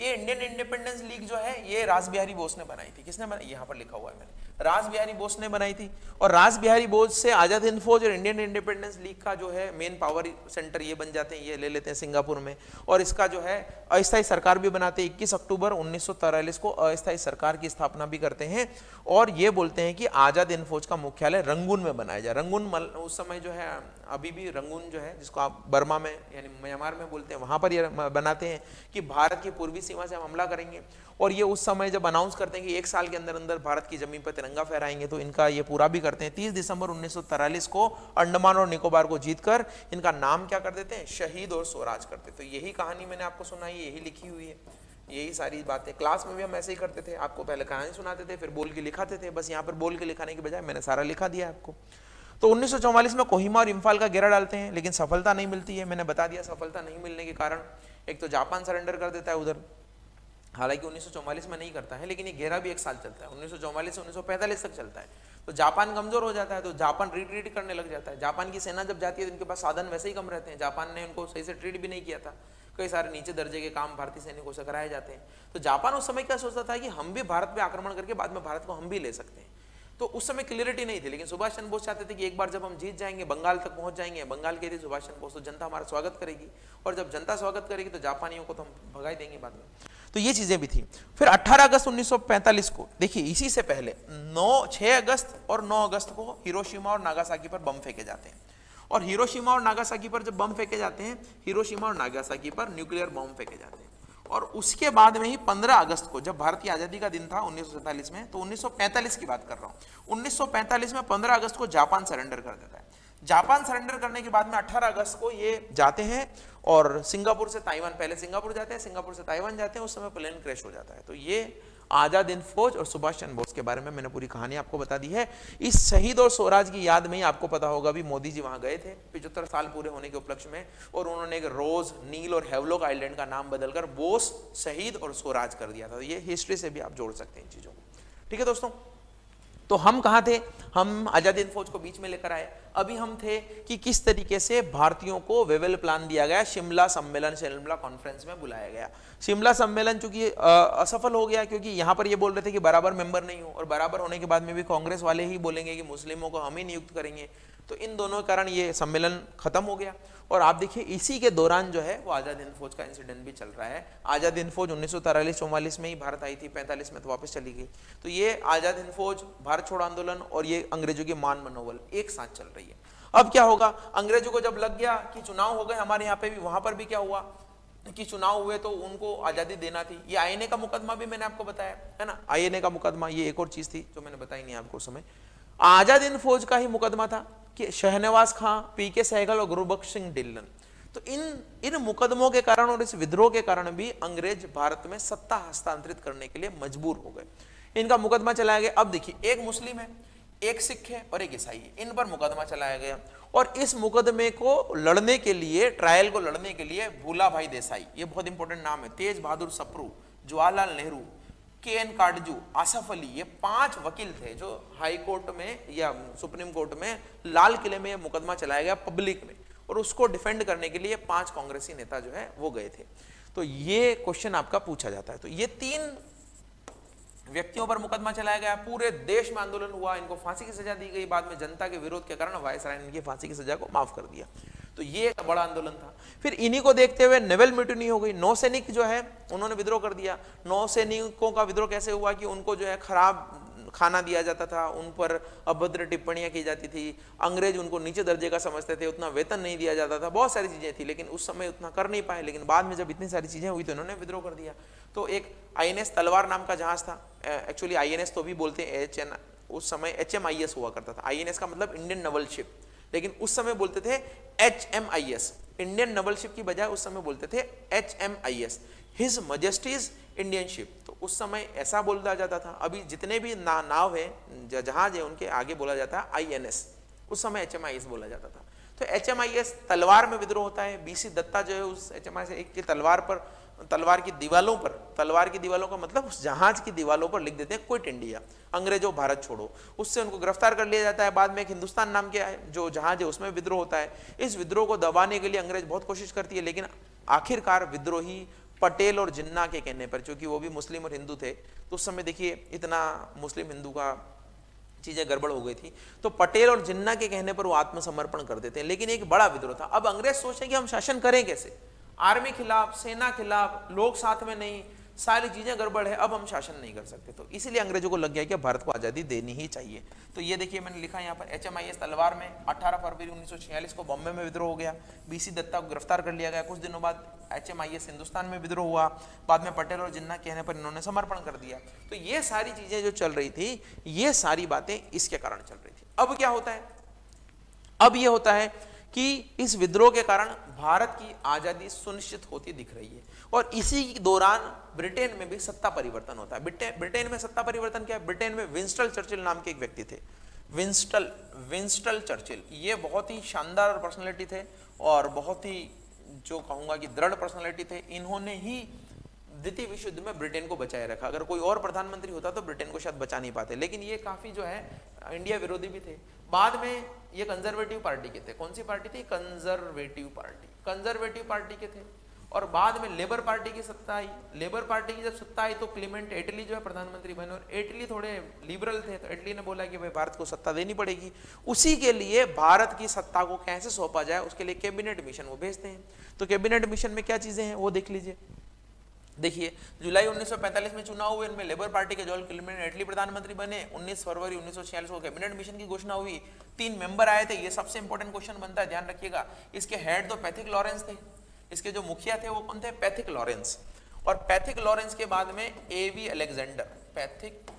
ये इंडियन इंडिपेंडेंस लीग जो है ये रास बिहारी बोस ने बनाई थी। किसने बनाई, यहाँ पर लिखा हुआ है मैंने, रास बिहारी बोस ने बनाई थी। और रास बिहारी बोस से आजाद हिंद फौज और इंडियन इंडिपेंडेंस लीग का जो है मेन पावर सेंटर ये बन जाते हैं, ये ले लेते हैं सिंगापुर में। और इसका जो है अस्थायी सरकार भी बनाते हैं। 21 अक्टूबर 1943 को अस्थायी सरकार की स्थापना भी करते हैं और ये बोलते हैं कि आजाद हिंद फौज का मुख्यालय रंगून में बनाया जाए। रंगून उस समय जो है, अभी भी रंगून जो है, जिसको आप बर्मा में यानी म्यांमार में बोलते हैं, वहां पर ये बनाते हैं कि भारत की पूर्वी सीमा से हम हमला करेंगे। और ये उस समय जब अनाउंस करते हैं कि 1 साल के अंदर अंदर भारत की जमीन पर तिरंगा फहराएंगे, तो इनका ये पूरा भी करते हैं। 30 दिसंबर 1943 को अंडमान और निकोबार को जीतकर इनका नाम क्या कर देते हैं, शहीद और स्वराज करते। तो यही कहानी मैंने आपको सुनाई, यही लिखी हुई है, यही सारी बातें। क्लास में भी हम ऐसे ही करते थे, आपको पहले कहानी सुनाते थे, फिर बोल के लिखाते थे। बस यहाँ पर बोल के लिखाने के बजाय मैंने सारा लिखा दिया आपको। तो 1944 में कोहिमा और इम्फाल का घेरा डालते हैं, लेकिन सफलता नहीं मिलती है। मैंने बता दिया सफलता नहीं मिलने के कारण, एक तो जापान सरेंडर कर देता है उधर, हालांकि 1944 में नहीं करता है, लेकिन ये घेरा भी 1 साल चलता है, 1944 से 1945 तक चलता है। तो जापान कमजोर हो जाता है, तो जापान रिट्रीट करने लग जाता है। जापान की सेना जब जाती है तो इनके पास साधन वैसे ही कम रहते हैं। जापान ने उनको सही से ट्रीट भी नहीं किया था, कई सारे नीचे दर्जे के काम भारतीय सैनिकों से कराए जाते हैं। तो जापान उस समय क्या सोचता था कि हम भी भारत पे आक्रमण करके बाद में भारत को हम भी ले सकते हैं। तो उस समय क्लियरिटी नहीं थी, लेकिन सुभाष चंद्र बोस चाहते थे कि एक बार जब हम जीत जाएंगे, बंगाल तक पहुंच जाएंगे, बंगाल के लिए सुभाष चंद्र बोस, तो जनता हमारा स्वागत करेगी, और जब जनता स्वागत करेगी तो जापानियों को तो हम भगा देंगे बाद में। तो ये चीजें भी थी। फिर 18 अगस्त 1945 को, देखिए इसी से पहले 6 अगस्त और 9 अगस्त को हिरोशिमा और नागासाकी पर बम फेंके जाते हैं। और हिरोशिमा और नागासाकी पर जब बम फेंके जाते हैं, हिरोशिमा और नागासाकी पर न्यूक्लियर बम फेंके जाते हैं। और उसके बाद में ही 15 अगस्त को, जब भारत की आजादी का दिन था 1947 में, तो 1945 की बात कर रहा हूं, 1945 में 15 अगस्त को जापान सरेंडर कर देता है। जापान सरेंडर करने के बाद में 18 अगस्त को ये जाते हैं और सिंगापुर से ताइवान, पहले सिंगापुर जाते हैं, सिंगापुर से ताइवान जाते हैं, उस समय प्लेन क्रैश हो जाता है। तो ये आजाद हिंद फौज और सुभाष चंद्र बोस के बारे में मैंने पूरी कहानी आपको बता दी है। इस शहीद और स्वराज की याद में ही आपको पता होगा भी मोदी जी वहां गए थे 75 साल पूरे होने के उपलक्ष्य में, और उन्होंने एक रोज, नील और हेवलॉक आइलैंड का नाम बदलकर बोस, शहीद और स्वराज कर दिया था। तो ये हिस्ट्री से भी आप जोड़ सकते हैं इन चीजों को। ठीक है दोस्तों, तो हम कहाँ थे, हम आजाद हिंद फौज को बीच में लेकर आए। अभी हम थे कि किस तरीके से भारतीयों को वेवेल प्लान दिया गया, शिमला सम्मेलन, शिमला कॉन्फ्रेंस में बुलाया गया। शिमला सम्मेलन चूंकि असफल हो गया, क्योंकि यहाँ पर ये बोल रहे थे कि बराबर मेंबर नहीं हो, और बराबर होने के बाद में भी कांग्रेस वाले ही बोलेंगे कि मुस्लिमों को हम ही नियुक्त करेंगे। तो इन दोनों के कारण ये सम्मेलन खत्म हो गया। और आप देखिए इसी के दौरान जो है वो आजाद हिंद फौज का इंसिडेंट भी चल रहा है। आजाद हिंद फौज 1943-44 में ही भारत आई थी, 45 में तो वापस चली गई। तो ये आजाद हिंद फौज, भारत छोड़ो आंदोलन और ये अंग्रेजों की मान मनोबल एक साथ चल रही है। अब क्या होगा, अंग्रेजों को जब लग गया कि चुनाव हो गए हमारे यहाँ पे भी, वहां पर भी क्या हुआ कि चुनाव हुए तो उनको आजादी देना थी। ये आईएनए का मुकदमा भी मैंने आपको बताया है ना, आईएनए का मुकदमा, ये एक और चीज थी जो मैंने बताई नहीं आपको उस समय। आजाद हिंद फौज का ही मुकदमा था कि शहनवाज खां, पीके सहगल और गुरबख्श सिंह ढिल्लन। तो इन मुकदमों के कारण और इस विद्रोह के कारण भी अंग्रेज भारत में सत्ता हस्तांतरित करने के लिए मजबूर हो गए। इनका मुकदमा चलाया गया। अब देखिए, एक मुस्लिम है, एक सिख है और एक ईसाई है, इन पर मुकदमा चलाया गया। और इस मुकदमे को लड़ने के लिए, ट्रायल को लड़ने के लिए भूला भाई देसाई, ये बहुत इंपॉर्टेंट नाम है, तेज बहादुर सप्रू, जवाहरलाल नेहरू, के.एन. काटजू, आसफ अली, ये 5 वकील थे जो हाई कोर्ट में या सुप्रीम कोर्ट में लाल किले में मुकदमा चलाया गया पब्लिक में। और और उसको डिफेंड करने के लिए 5 कांग्रेसी नेता जो है वो गए थे। तो ये क्वेश्चन आपका पूछा जाता है। तो ये 3 व्यक्तियों पर मुकदमा चलाया गया, पूरे देश में आंदोलन हुआ, इनको फांसी की सजा दी गई, बाद में जनता के विरोध के कारण वायसराय ने इनकी फांसी की सजा को माफ कर दिया। तो ये एक बड़ा आंदोलन था। फिर इन्हीं को देखते हुए नेवल म्यूटिनी हो गई, नौसैनिक जो है उन्होंने विद्रोह कर दिया। नौसैनिकों का विद्रोह कैसे हुआ कि उनको जो है खराब खाना दिया जाता था, उन पर अभद्र टिप्पणियां की जाती थी, अंग्रेज उनको नीचे दर्जे का समझते थे, उतना वेतन नहीं दिया जाता था, बहुत सारी चीजें थी, लेकिन उस समय उतना कर नहीं पाए। लेकिन बाद में जब इतनी सारी चीजें हुई तो इन्होंने विद्रोह कर दिया। तो एक INS तलवार नाम का जहाज था, एक्चुअली INS तो भी बोलते हैं HN, उस समय HMIS हुआ करता था। INS का मतलब इंडियन नवल शिप, लेकिन उस समय बोलते थे HMIS, इंडियन नवल शिप की बजाय उस समय बोलते थे HMIS, हिज मजेस्टीज इंडियन शिप। तो उस समय ऐसा बोला जाता था। अभी जितने भी नाव है, जहाज है, उनके आगे बोला जाता है INS, उस समय HMIS बोला जाता था। तो HMIS तलवार में विद्रोह होता है। BC दत्ता जो है उस HMIS एक की तलवार की दीवालों पर, तलवार की दीवालों का मतलब उस जहाज की दीवालों पर लिख देते हैं क्विट इंडिया, अंग्रेजों भारत छोड़ो। उससे उनको गिरफ्तार कर लिया जाता है। बाद में एक हिंदुस्तान नाम के जो जहाज है उसमें विद्रोह होता है। इस विद्रोह को दबाने के लिए अंग्रेज बहुत कोशिश करती है, लेकिन आखिरकार विद्रोही पटेल और जिन्ना के कहने पर, क्योंकि वो भी मुस्लिम और हिंदू थे, तो उस समय देखिए इतना मुस्लिम हिंदू का चीजें गड़बड़ हो गई थी, तो पटेल और जिन्ना के कहने पर वो आत्मसमर्पण कर देते हैं। लेकिन एक बड़ा विद्रोह था। अब अंग्रेज सोचते हैं कि हम शासन करें कैसे, आर्मी खिलाफ, सेना खिलाफ, लोग साथ में नहीं, सारी चीजें गड़बड़ है, अब हम शासन नहीं कर सकते। तो इसीलिए अंग्रेजों को लग गया कि भारत को आजादी देनी ही चाहिए। तो ये देखिए मैंने लिखा यहाँ पर HMIS तलवार में 18 फरवरी 1946 को बॉम्बे में विद्रोह हो गया। BC दत्ता को गिरफ्तार कर लिया गया। कुछ दिनों बाद HMIS हिंदुस्तान में विद्रोह हुआ। बाद में पटेल और जिन्ना कहने पर इन्होंने समर्पण कर दिया। तो ये सारी चीजें जो चल रही थी, ये सारी बातें इसके कारण चल रही थी। अब क्या होता है, अब ये होता है कि इस विद्रोह के कारण भारत की आजादी सुनिश्चित होती दिख रही है। और इसी दौरान ब्रिटेन में भी सत्ता परिवर्तन होता है। ब्रिटेन में सत्ता परिवर्तन क्या है, ब्रिटेन में विंस्टन चर्चिल नाम के एक व्यक्ति थे, विंस्टन चर्चिल। ये बहुत ही शानदार पर्सनालिटी थे और बहुत ही जो कहूंगा कि दृढ़ पर्सनालिटी थे। इन्होंने ही द्वितीय विश्व युद्ध में ब्रिटेन को बचाए रखा। अगर कोई और प्रधानमंत्री होता तो ब्रिटेन को शायद बचा नहीं पाते, लेकिन ये काफी जो है इंडिया विरोधी भी थे। बाद में ये कंजर्वेटिव पार्टी के थे। कौन सी पार्टी थी, कंजर्वेटिव पार्टी के थे। और बाद में लेबर पार्टी की सत्ता आई। लेबर पार्टी की जब सत्ता आई तो क्लीमेंट एटली जो है प्रधानमंत्री बने, और एटली थोड़े लिबरल थे, तो एटली ने बोला कि भाई भारत को सत्ता देनी पड़ेगी। उसी के लिए भारत की सत्ता को कैसे सौंपा जाए, उसके लिए कैबिनेट मिशन वो भेजते हैं। तो कैबिनेट मिशन में क्या चीजें हैं वो देख लीजिए। देखिए जुलाई 1945 में चुनाव हुए, इनमें लेबर पार्टी के जॉन क्लीमेंट एटली प्रधानमंत्री बने। 19 फरवरी 1946 को कैबिनेट मिशन की घोषणा हुई। 3 मेंबर आए थे। ये सबसे इंपॉर्टेंट क्वेश्चन बनता है, ध्यान रखिएगा। इसके हेड तो पैथिक लॉरेंस थे, इसके जो मुखिया थे वो कौन थे, पैथिक लॉरेंस। और पैथिक लॉरेंस के बाद में एवी अलेक्जेंडर, पैथिक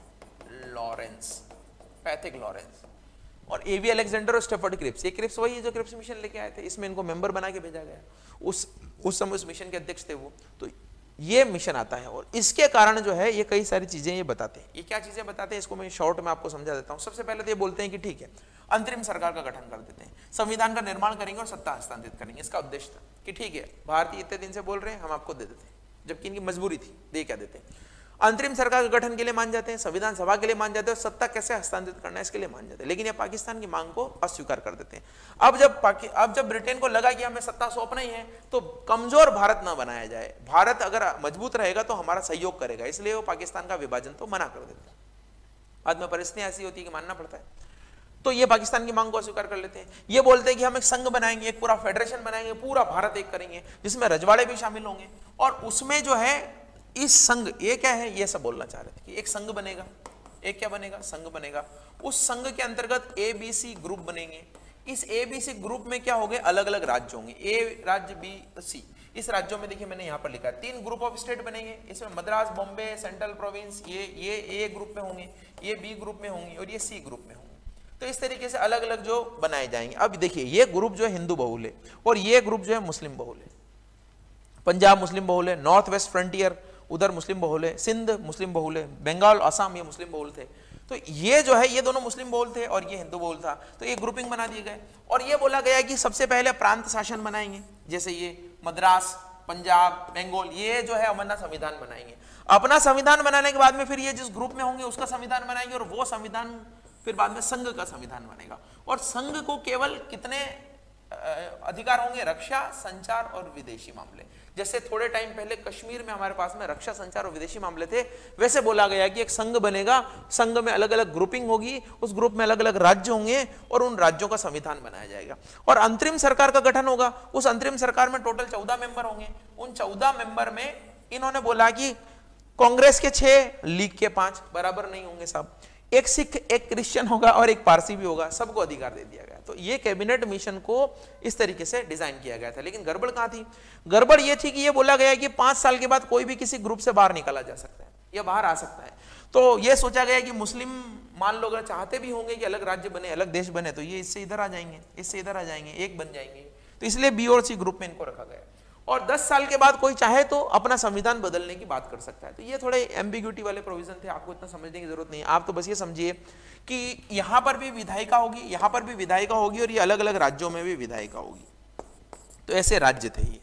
लॉरेंस और एवी अलेक्जेंडर और स्टेफर्ड क्रिप्स। ये क्रिप्स वही है जो क्रिप्स मिशन लेके आए थे, इसमें इनको मेंबर बना के भेजा गया। उस समय उस मिशन के अध्यक्ष थे वो। तो ये मिशन आता है और इसके कारण जो है ये कई सारी चीजें ये बताते हैं। ये क्या चीजें बताते हैं इसको मैं शॉर्ट में आपको समझा देता हूं। सबसे पहले तो ये बोलते हैं कि ठीक है, अंतरिम सरकार का गठन कर देते हैं, संविधान का निर्माण करेंगे और सत्ता हस्तांतरित करेंगे। इसका उद्देश्य था कि ठीक है भारतीय इतने दिन से बोल रहे हैं, हम आपको दे देते हैं, जबकि इनकी मजबूरी थी, दे क्या देते हैं। अंतरिम सरकार के गठन के लिए मान जाते हैं, संविधान सभा के लिए मान जाते हैं, और सत्ता कैसे हस्तांतरित करना है इसके लिए मान जाते हैं। लेकिन ये पाकिस्तान की मांग को अस्वीकार कर देते हैं। अब जब ब्रिटेन को लगा कि हमें सत्ता सौंपना ही है, तो कमजोर भारत ना बनाया जाए, भारत अगर मजबूत रहेगा तो हमारा सहयोग करेगा, इसलिए वो पाकिस्तान का विभाजन तो मना कर देते हैं। बाद में परिस्थितियां ऐसी होती है कि मानना पड़ता है। तो ये पाकिस्तान की मांग को अस्वीकार कर लेते हैं। ये बोलते हैं कि हम एक संघ बनाएंगे, एक पूरा फेडरेशन बनाएंगे, पूरा भारत एक करेंगे, जिसमें रजवाड़े भी शामिल होंगे। और उसमें जो है इस संघ, ये क्या है, ये सब बोलना चाह रहे थे कि एक संघ बनेगा, एक क्या बनेगा, संघ बनेगा। उस संघ के अंतर्गत ABC ग्रुप बनेंगे। इस ABC ग्रुप में क्या होंगे, अलग अलग राज्य होंगे, A राज्य, B, C। इस राज्यों में देखिए मैंने यहाँ पर लिखा है 3 ग्रुप ऑफ स्टेट बनेंगे। इसमें मद्रास, बॉम्बे, सेंट्रल प्रोविंस, ये A ग्रुप में होंगे, ये B ग्रुप में होंगे और ये C ग्रुप में होंगे। तो इस तरीके से अलग अलग जो बनाए जाएंगे। अब देखिए ये ग्रुप जो है हिंदू बहुल है और ये ग्रुप जो है मुस्लिम बहुल है। पंजाब मुस्लिम बहुल है, नॉर्थ वेस्ट फ्रंटियर उधर मुस्लिम बहुल है, सिंध मुस्लिम बहुल है, बंगाल, असम ये मुस्लिम बहुल थे। तो ये जो है ये दोनों मुस्लिम बहुल थे और ये हिंदू बहुल था। तो ये ग्रुपिंग बना दिए गए और ये बोला गया कि सबसे पहले प्रांत शासन बनाएंगे, जैसे ये मद्रास, पंजाब, बंगाल, ये जो है अपना संविधान बनाएंगे। अपना संविधान बनाने के बाद में फिर ये जिस ग्रुप में होंगे उसका संविधान बनाएंगे और वो संविधान फिर बाद में संघ का संविधान बनेगा। और संघ को केवल कितने अधिकार होंगे रक्षा, संचार और विदेशी मामले। जैसे थोड़े टाइम पहले कश्मीर में हमारे पास में रक्षा, संचार और विदेशी मामले थे, वैसे बोला गया कि एक संघ बनेगा, संघ में अलग अलग ग्रुपिंग होगी, उस ग्रुप में अलग अलग राज्य होंगे और उन राज्यों का संविधान बनाया जाएगा और अंतरिम सरकार का गठन होगा। उस अंतरिम सरकार में टोटल 14 मेंबर होंगे। उन 14 मेंबर में इन्होंने बोला कि कांग्रेस के 6, लीग के 5 बराबर नहीं होंगे साहब, एक सिख, एक क्रिश्चियन होगा और एक पारसी भी होगा, सबको अधिकार दे दिया गया। तो ये कैबिनेट मिशन को इस तरीके से डिजाइन किया गया था। लेकिन गड़बड़ कहां थी? गड़बड़ ये थी कि ये बोला गया कि 5 साल के बाद कोई भी किसी ग्रुप से बाहर निकाला जा सकता है या बाहर आ सकता है। तो ये सोचा गया कि मुस्लिम मान लो अगर चाहते भी होंगे कि अलग राज्य बने, अलग देश बने, तो ये इससे इधर आ जाएंगे, इससे इधर आ जाएंगे, एक बन जाएंगे। तो इसलिए बी और सी ग्रुप में इनको रखा गया और 10 साल के बाद कोई चाहे तो अपना संविधान बदलने की बात कर सकता है। तो ये थोड़े एम्बिग्यूटी वाले प्रोविजन थे, आपको इतना समझने की जरूरत नहीं है। आप तो बस ये समझिए कि यहां पर भी विधायिका होगी, यहां पर भी विधायिका होगी और ये अलग अलग राज्यों में भी विधायिका होगी। तो ऐसे राज्य थे ये।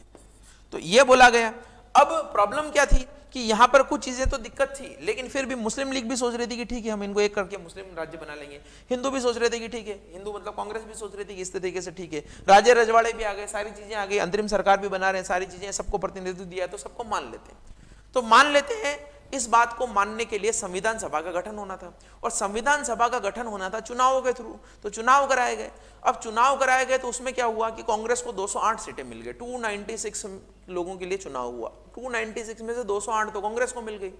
तो ये बोला गया। अब प्रॉब्लम क्या थी कि यहां पर कुछ चीजें तो दिक्कत थी, लेकिन फिर भी मुस्लिम लीग भी सोच रही थी कि ठीक है हम इनको एक करके मुस्लिम राज्य बना लेंगे। हिंदू भी सोच रहे थे कि ठीक है, हिंदू मतलब कांग्रेस भी सोच रही थी कि इस तरीके से ठीक है। राजे रजवाड़े भी आ गए, सारी चीजें आ गई, अंतरिम सरकार भी बना रहे हैं, सारी चीजें, सबको प्रतिनिधित्व दिया तो सबको मान लेते हैं। तो मान लेते हैं, इस बात को मानने के लिए संविधान सभा का गठन होना था और संविधान सभा का गठन होना था चुनावों के थ्रू। तो चुनाव कराए गए। अब चुनाव कराए गए तो उसमें क्या हुआ कि कांग्रेस को 208 सीटें मिल गई। 296 लोगों के लिए चुनाव हुआ, 296 में से 208 तो कांग्रेस को मिल गई।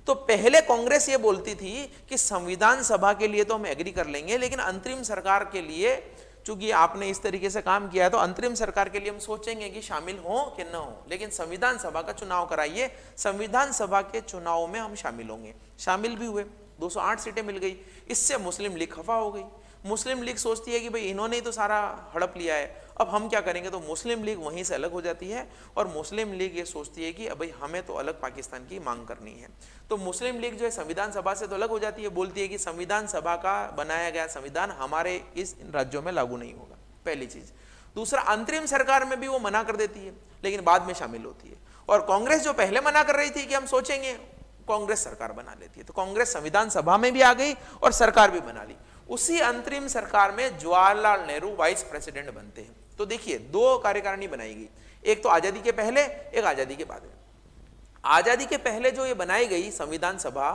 तो पहले कांग्रेस ये बोलती थी कि संविधान सभा के लिए तो हम एग्री कर लेंगे, लेकिन अंतरिम सरकार के लिए चूंकि आपने इस तरीके से काम किया है तो अंतरिम सरकार के लिए हम सोचेंगे कि शामिल हो कि न हो, लेकिन संविधान सभा का चुनाव कराइए, संविधान सभा के चुनाव में हम शामिल होंगे। शामिल भी हुए, 208 सीटें मिल गई। इससे मुस्लिम लीग खफा हो गई। मुस्लिम लीग सोचती है कि भाई इन्होंने ही तो सारा हड़प लिया है, अब हम क्या करेंगे। तो मुस्लिम लीग वहीं से अलग हो जाती है और मुस्लिम लीग ये सोचती है कि अब भाई हमें तो अलग पाकिस्तान की मांग करनी है। तो मुस्लिम लीग जो है संविधान सभा से तो अलग हो जाती है, बोलती है कि संविधान सभा का बनाया गया संविधान हमारे इस राज्यों में लागू नहीं होगा, पहली चीज। दूसरा, अंतरिम सरकार में भी वो मना कर देती है, लेकिन बाद में शामिल होती है। और कांग्रेस जो पहले मना कर रही थी कि हम सोचेंगे, कांग्रेस सरकार बना लेती है। तो कांग्रेस संविधान सभा में भी आ गई और सरकार भी बना ली। उसी अंतरिम सरकार में जवाहरलाल नेहरू वाइस प्रेसिडेंट बनते हैं। तो देखिए, 2 कार्यकारिणी बनाई गई, एक तो आजादी के पहले, एक आजादी के बाद में। आजादी के पहले जो ये बनाई गई संविधान सभा,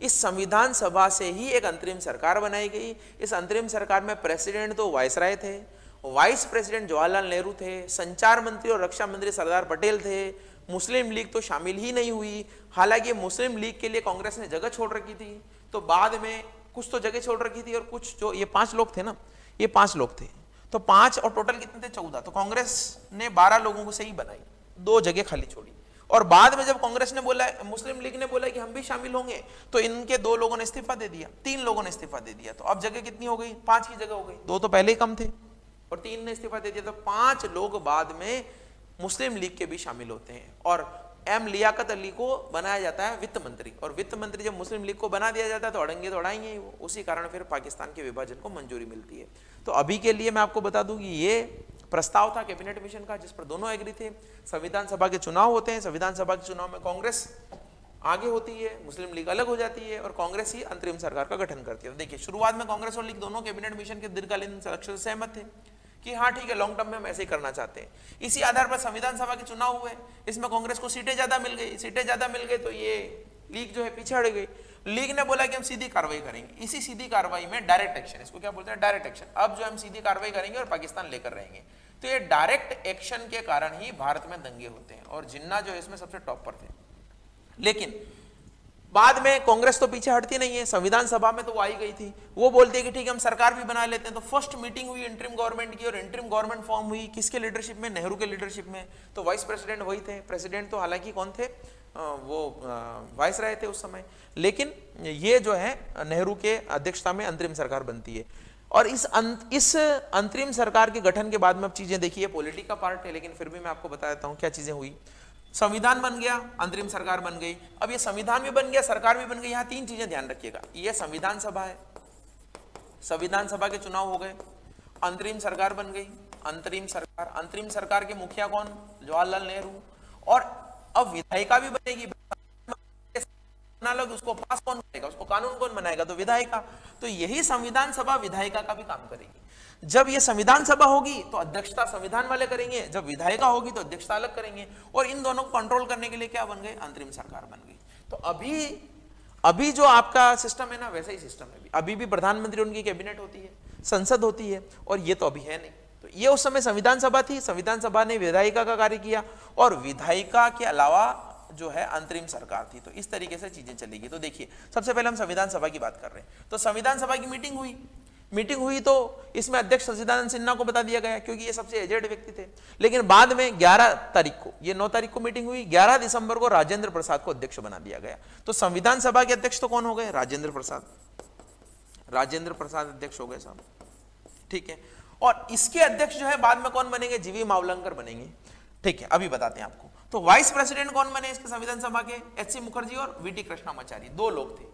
इस संविधान सभा से ही एक अंतरिम सरकार बनाई गई। इस अंतरिम सरकार में प्रेसिडेंट तो वाइसराय थे, वाइस प्रेसिडेंट जवाहरलाल नेहरू थे, संचार मंत्री और रक्षा मंत्री सरदार पटेल थे। मुस्लिम लीग तो शामिल ही नहीं हुई। हालांकि मुस्लिम लीग के लिए कांग्रेस ने जगह छोड़ रखी थी, तो बाद में कुछ तो जगह छोड़ रखी थी और कुछ जो ये 5 लोग थे ना, ये 5 लोग थे, तो 5 और टोटल कितने थे 14। तो कांग्रेस ने 12 लोगों को सही बनाई, 2 जगह खाली छोड़ी। और बाद में जब कांग्रेस ने बोला, मुस्लिम लीग ने बोला कि हम भी शामिल होंगे, तो इनके 2 लोगों ने इस्तीफा दे दिया, 3 लोगों ने इस्तीफा दे दिया। तो अब जगह कितनी हो गई? 5 की जगह हो गई। 2 तो पहले ही कम थे और 3 ने इस्तीफा दे दिया। तो 5 लोग बाद में मुस्लिम लीग के भी शामिल होते हैं और एम लियाकत अली को बनाया जाता है वित्त मंत्री। और वित्त मंत्री जब मुस्लिम लीग को बना दिया जाता है तो अड़ेंगे तो अड़ाएंगे ही वो। उसी कारण फिर पाकिस्तान के विभाजन को मंजूरी मिलती है। तो अभी के लिए मैं आपको बता दूं कि ये प्रस्ताव था कैबिनेट मिशन का, जिस पर दोनों एग्री थे। संविधान सभा के चुनाव होते हैं, संविधान सभा के चुनाव में कांग्रेस आगे होती है, मुस्लिम लीग अलग हो जाती है और कांग्रेस ही अंतरिम सरकार का गठन करती है। तो देखिए, शुरुआत में कांग्रेस और लीग दोनों कैबिनेट मिशन के दीर्घकालीन लक्ष्य से सहमत थे कि हाँ ठीक है, लॉन्ग टर्म में हम ऐसे ही करना चाहते हैं। इसी आधार पर संविधान सभा के चुनाव हुए, इसमें कांग्रेस को सीटें ज्यादा मिल गई। सीटें ज्यादा मिल गई तो ये लीग जो है पीछे हट गई। लीग ने बोला कि हम सीधी कार्रवाई करेंगे। इसी सीधी कार्रवाई में डायरेक्ट एक्शन, इसको क्या बोलते हैं? Direct action. अब जो हम सीधी कार्रवाई करेंगे और पाकिस्तान लेकर रहेंगे। तो ये डायरेक्ट एक्शन के कारण ही भारत में दंगे होते हैं और जिन्ना जो है इसमें सबसे टॉप पर थे। लेकिन बाद में कांग्रेस तो पीछे हटती नहीं है, संविधान सभा में तो वो आई गई थी। वो बोलते हैं कि ठीक है हम सरकार भी बना लेते हैं। तो फर्स्ट मीटिंग हुई इंटरिम गवर्नमेंट की और इंटरिम गवर्नमेंट फॉर्म हुई किसके लीडरशिप में? नेहरू के लीडरशिप में। तो वाइस प्रेसिडेंट वही थे। प्रेसिडेंट तो हालांकि कौन थे? वो वाइस राय थे उस समय, लेकिन ये जो है नेहरू के अध्यक्षता में अंतरिम सरकार बनती है। और इस अंतरिम सरकार के गठन के बाद में अब चीजें देखिए, पॉलिटिक्स का पार्ट है लेकिन फिर भी मैं आपको बता देता हूं क्या चीजें हुई। संविधान बन गया, अंतरिम सरकार बन गई। अब ये संविधान भी बन गया, सरकार भी बन गई। यहां 3 चीजें ध्यान रखिएगा। ये संविधान सभा है, संविधान सभा के चुनाव हो गए, अंतरिम सरकार बन गई। अंतरिम सरकार के मुखिया कौन? जवाहरलाल नेहरू। और अब विधायिका भी बनेगी। उसको पास कौन करेगा? उसको कानून कौन बनाएगा? तो विधायिका। तो यही संविधान सभा विधायिका का भी काम करेगी। जब ये संविधान सभा होगी तो अध्यक्षता संविधान वाले करेंगे, जब विधायिका होगी तो अध्यक्षता अलग करेंगे, और इन दोनों को कंट्रोल करने के लिए क्या बन गए, अंतरिम सरकार बन गई। तो अभी जो आपका सिस्टम है ना, वैसा ही सिस्टम है। अभी भी प्रधानमंत्री उनकी कैबिनेट होती है, संसद होती है, और ये तो अभी है नहीं। तो ये उस समय संविधान सभा थी, संविधान सभा ने विधायिका का कार्य किया, और विधायिका के अलावा जो है अंतरिम सरकार थी। तो इस तरीके से चीजें चलेगी। तो देखिए, सबसे पहले हम संविधान सभा की बात कर रहे हैं। तो संविधान सभा की मीटिंग हुई तो इसमें अध्यक्ष सच्चिदानंद सिन्हा को बता दिया गया, क्योंकि ये सबसे एजेड व्यक्ति थे। लेकिन बाद में 11 तारीख को, ये 9 तारीख को मीटिंग हुई, 11 दिसंबर को राजेंद्र प्रसाद को अध्यक्ष बना दिया गया। तो संविधान सभा के अध्यक्ष तो कौन हो गए, राजेंद्र प्रसाद अध्यक्ष हो गए साहब, ठीक है। और इसके अध्यक्ष जो है बाद में कौन बनेंगे, जीवी मावलंकर बनेंगे, ठीक है। अभी बताते हैं आपको। तो वाइस प्रेसिडेंट कौन बने इसके संविधान सभा के, एच.सी. मुखर्जी और वी.टी. कृष्णामाचारी, 2 लोग थे।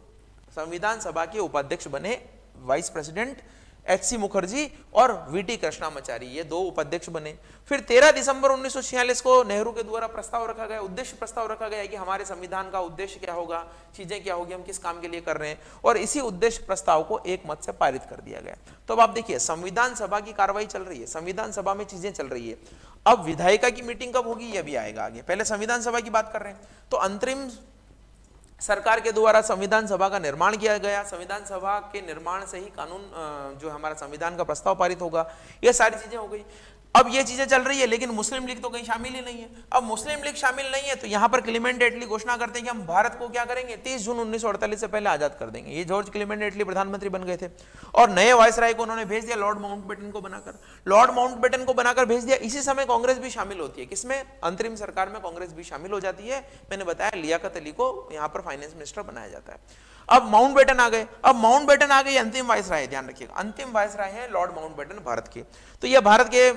संविधान सभा के उपाध्यक्ष बने वाइस प्रेसिडेंट एच.सी. मुखर्जी और वी.टी. कृष्णामाचारी, ये 2 उपाध्यक्ष बने। फिर 13 दिसंबर 1946 को नेहरू के द्वारा प्रस्ताव रखा गया, उद्देश्य प्रस्ताव रखा गया कि हमारे संविधान का उद्देश्य क्या होगा, चीजें क्या होगी, हम किस काम के लिए कर रहे हैं, और इसी उद्देश्य प्रस्ताव को एक मत से पारित कर दिया गया। तो अब आप देखिए, संविधान सभा की कार्रवाई चल रही है, संविधान सभा में चीजें चल रही है। अब विधायिका की मीटिंग कब होगी, ये भी आएगा आगे। पहले संविधान सभा की बात कर रहे हैं। तो अंतरिम सरकार के द्वारा संविधान सभा का निर्माण किया गया, संविधान सभा के निर्माण से ही कानून जो हमारा संविधान का प्रस्ताव पारित होगा, ये सारी चीजें हो गई। अब ये चीजें चल रही है, लेकिन मुस्लिम लीग तो कहीं शामिल ही नहीं है। अब मुस्लिम लीग शामिल नहीं है तो यहां पर क्लेमेंट एटली घोषणा करते हैं कि हम भारत को क्या करेंगे, 30 जून 1948 से पहले आजाद कर देंगे। ये जॉर्ज क्लेमेंट एटली प्रधानमंत्री बन गए थे, और नए वायसराय को उन्होंने भेज दिया लॉर्ड माउंटबेटन को बनाकर भेज दिया। इसी समय कांग्रेस भी शामिल होती है, किसमें, अंतरिम सरकार में कांग्रेस भी शामिल हो जाती है। मैंने बताया लियाकत अली को यहां पर फाइनेंस मिनिस्टर बनाया जाता है। अब माउंटबेटन आ गए, अंतिम वायसराय, ध्यान रखिएगा, अंतिम वायसराय है लॉर्ड माउंटबेटन भारत के। तो ये भारत के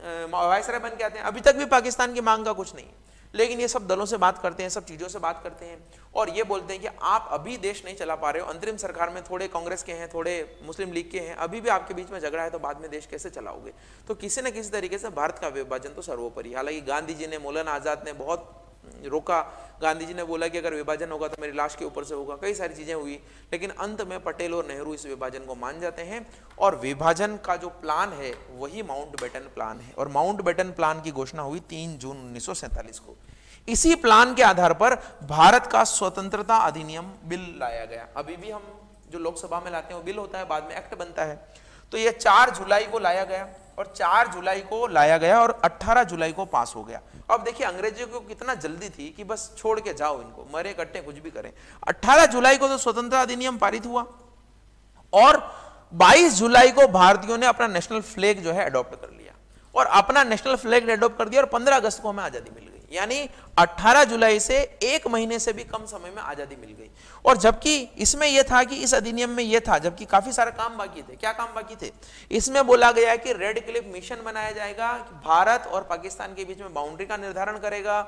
वायसराय बन के आते हैं। अभी तक भी पाकिस्तान की मांग का कुछ नहीं, लेकिन ये सब दलों से बात करते हैं, सब चीजों से बात करते हैं, और ये बोलते हैं कि आप अभी देश नहीं चला पा रहे हो, अंतरिम सरकार में थोड़े कांग्रेस के हैं, थोड़े मुस्लिम लीग के हैं, अभी भी आपके बीच में झगड़ा है, तो बाद में देश कैसे चलाओगे। तो किसी न किसी तरीके से भारत का विभाजन तो सर्वोपरि। हालांकि गांधी जी ने, मौलाना आजाद ने बहुत रोका, गांधी जी ने बोला कि अगर विभाजन होगा तो मेरी लाश के ऊपर से होगा, कई सारी चीजें हुई, लेकिन अंत में पटेल और नेहरू इस विभाजन को मान जाते हैं, और विभाजन का जो प्लान है वही माउंटबेटन प्लान है। और माउंटबेटन प्लान की घोषणा हुई 3 जून 1947 को। इसी प्लान के आधार पर भारत का स्वतंत्रता अधिनियम बिल लाया गया। अभी भी हम जो लोकसभा में लाते हैं वो बिल होता है, बाद में एक्ट बनता है। तो ये 4 जुलाई को लाया गया, और 4 जुलाई को लाया गया और 18 जुलाई को पास हो गया। अब देखिए, अंग्रेजों को कितना जल्दी थी कि बस छोड़ के जाओ इनको, मरे कट्टे कुछ भी करें। 18 जुलाई को तो स्वतंत्रता अधिनियम पारित हुआ, और 22 जुलाई को भारतीयों ने अपना नेशनल फ्लैग जो है अडॉप्ट कर लिया, और अपना नेशनल फ्लैग अडॉप्ट कर दिया, और 15 अगस्त को हमें आजादी मिल गई। यानी 18 जुलाई से 1 महीने से भी कम समय में आजादी मिल गई। और जबकि इसमें यह था कि इस अधिनियम में यह था, जबकि काफी सारे काम बाकी थे। क्या काम बाकी थे, इसमें बोला गया कि रेड क्लिफ मिशन बनाया जाएगा, कि भारत और पाकिस्तान के बीच में बाउंड्री का निर्धारण करेगा,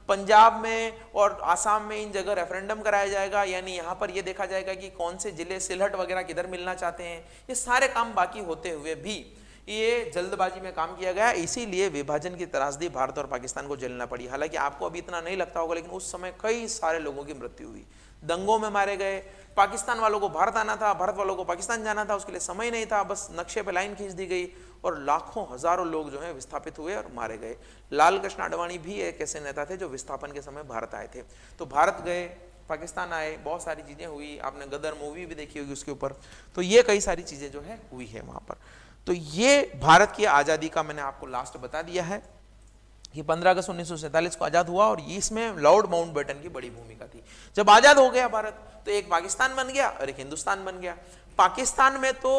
पंजाब में और आसाम में इन जगह रेफरेंडम कराया जाएगा, यानी यहाँ पर यह देखा जाएगा कि कौन से जिले सिलहट वगैरह किधर मिलना चाहते हैं। ये सारे काम बाकी होते हुए भी ये जल्दबाजी में काम किया गया, इसीलिए विभाजन की त्रासदी भारत और पाकिस्तान को झेलना पड़ी। हालांकि आपको अभी इतना नहीं लगता होगा, लेकिन उस समय कई सारे लोगों की मृत्यु हुई, दंगों में मारे गए। पाकिस्तान वालों को भारत आना था, भारत वालों को पाकिस्तान जाना था, उसके लिए समय नहीं था, बस नक्शे पे लाइन खींच दी गई, और लाखों हजारों लोग जो है विस्थापित हुए और मारे गए। लाल कृष्ण आडवाणी भी एक ऐसे नेता थे जो विस्थापन के समय भारत आए थे। तो भारत गए, पाकिस्तान आए, बहुत सारी चीजें हुई। आपने गदर मूवी भी देखी होगी उसके ऊपर। तो ये कई सारी चीजें जो है हुई है वहां पर। तो ये भारत की आज़ादी का मैंने आपको लास्ट बता दिया है कि 15 अगस्त 1947 को आज़ाद हुआ, और इसमें लॉर्ड माउंटबेटन की बड़ी भूमिका थी। जब आज़ाद हो गया भारत, तो एक पाकिस्तान बन गया और एक हिंदुस्तान बन गया। पाकिस्तान में तो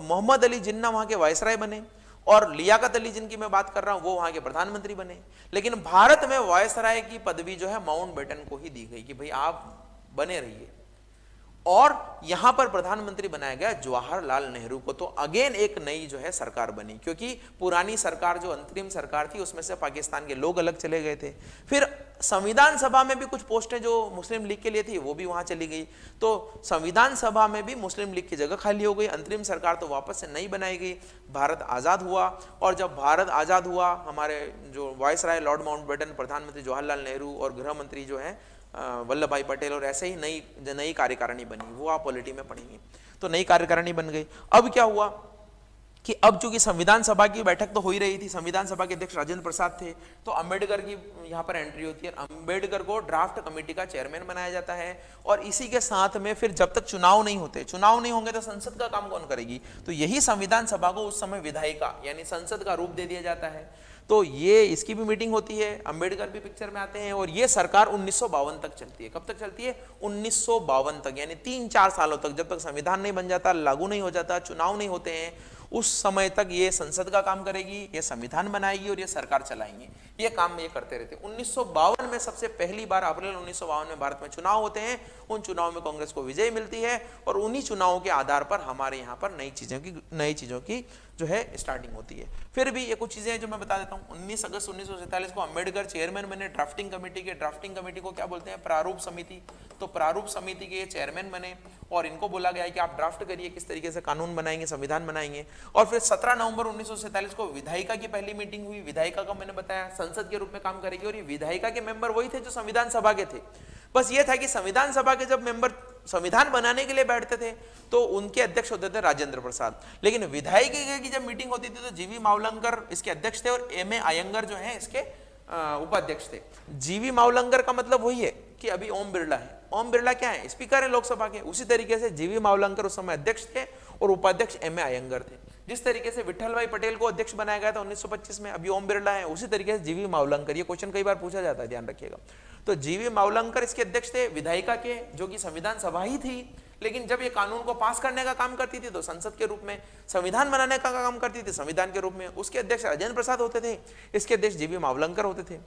मोहम्मद अली जिन्ना वहाँ के वायसराय बने, और लियाकत अली जिनकी मैं बात कर रहा हूँ वो वहाँ के प्रधानमंत्री बने। लेकिन भारत में वायसराय की पदवी जो है माउंटबेटन को ही दी गई कि भाई आप बने रहिए, और यहां पर प्रधानमंत्री बनाया गया जवाहरलाल नेहरू को। तो अगेन एक नई जो है सरकार बनी, क्योंकि पुरानी सरकार जो अंतरिम सरकार थी उसमें से पाकिस्तान के लोग अलग चले गए थे। फिर संविधान सभा में भी कुछ पोस्टें जो मुस्लिम लीग के लिए थी वो भी वहां चली गई, तो संविधान सभा में भी मुस्लिम लीग की जगह खाली हो गई। अंतरिम सरकार तो वापस से नई बनाई गई। भारत आजाद हुआ, और जब भारत आजाद हुआ, हमारे जो वायसराय लॉर्ड माउंटबेटन, प्रधानमंत्री जवाहरलाल नेहरू और गृह मंत्री जो है वल्लभ भाई पटेल, और ऐसे ही नई कार्यकारिणी बनी। वो आप पॉलिटी में पढ़ेंगे। तो नई कार्यकारिणी बन गई। अब क्या हुआ, कि अब चूंकि संविधान सभा की बैठक तो हो ही रही थी, संविधान सभा के अध्यक्ष राजेंद्र प्रसाद थे, तो अंबेडकर की यहाँ पर एंट्री होती है। अंबेडकर को ड्राफ्ट कमेटी का चेयरमैन बनाया जाता है और इसी के साथ में फिर जब तक चुनाव नहीं होंगे तो संसद का काम कौन करेगी, तो यही संविधान सभा को उस समय विधायिका यानी संसद का रूप दे दिया जाता है। तो ये इसकी भी मीटिंग होती है, अंबेडकर भी पिक्चर में आते हैं और ये सरकार 1952 तक चलती है। कब तक चलती है? 1952 तक, यानी 3-4 सालों तक, जब तक संविधान नहीं बन जाता, लागू नहीं हो जाता, चुनाव नहीं होते हैं, उस समय तक ये संसद का काम करेगी, ये संविधान बनाएगी और ये सरकार चलाएंगे। ये काम ये करते रहते। 1952 में सबसे पहली बार अप्रैल 1952 में भारत में चुनाव होते हैं। उन चुनाव में कांग्रेस को विजय मिलती है और उन्हीं चुनावों के आधार पर हमारे यहाँ पर नई चीजों की जो है स्टार्टिंग होती है। फिर भी ये कुछ चीजें जो मैं बता देता हूँ। 19 अगस्त 1947 को अंबेडकर चेयरमैन बने ड्राफ्टिंग कमेटी के। ड्राफ्टिंग कमेटी को क्या बोलते हैं? प्रारूप समिति। तो प्रारूप समिति के चेयरमैन बने और इनको बोला गया कि आप ड्राफ्ट करिए, किस तरीके से कानून बनाएंगे, संविधान बनाएंगे। और फिर 17 नवंबर 1947 को विधायिका की पहली मीटिंग हुई। विधायिका का मैंने बताया संसद के रूप में काम करेगी और ये विधायिका के मेंबर वही थे जो संविधान सभा के थे। बस ये था कि संविधान सभा के जब मेंबर संविधान बनाने के लिए बैठते थे तो उनके अध्यक्ष होते थे राजेंद्र प्रसाद, लेकिन विधायिका की जब मीटिंग होती थी तो जीवी मावलंकर इसके अध्यक्ष थे और एम.ए. अयंगर जो है इसके उपाध्यक्ष थे। जीवी मावलंकर का मतलब वही है कि अभी ओम बिरला है। ओम बिरला क्या है? स्पीकर है लोकसभा के। उसी तरीके से जीवी मावलंकर उस समय अध्यक्ष थे और उपाध्यक्ष एम.ए. अयंगर थे। जिस तरीके से विठल भाई पटेल को अध्यक्ष बनाया गया था 1925 में, अभी ओम बिरला है, उसी तरीके से जीवी मावलंकर। ये क्वेश्चन कई बार पूछा जाता है, ध्यान रखिएगा। तो जीवी मावलंकर इसके अध्यक्ष थे विधायिका के, जो कि संविधान सभा ही थी, लेकिन जब ये कानून को पास करने का काम करती थी तो संसद के रूप में, संविधान बनाने का काम करती थी संविधान के रूप में। उसके अध्यक्ष राजेंद्र प्रसाद होते थे, इसके अध्यक्ष जीवी मावलंकर होते थे।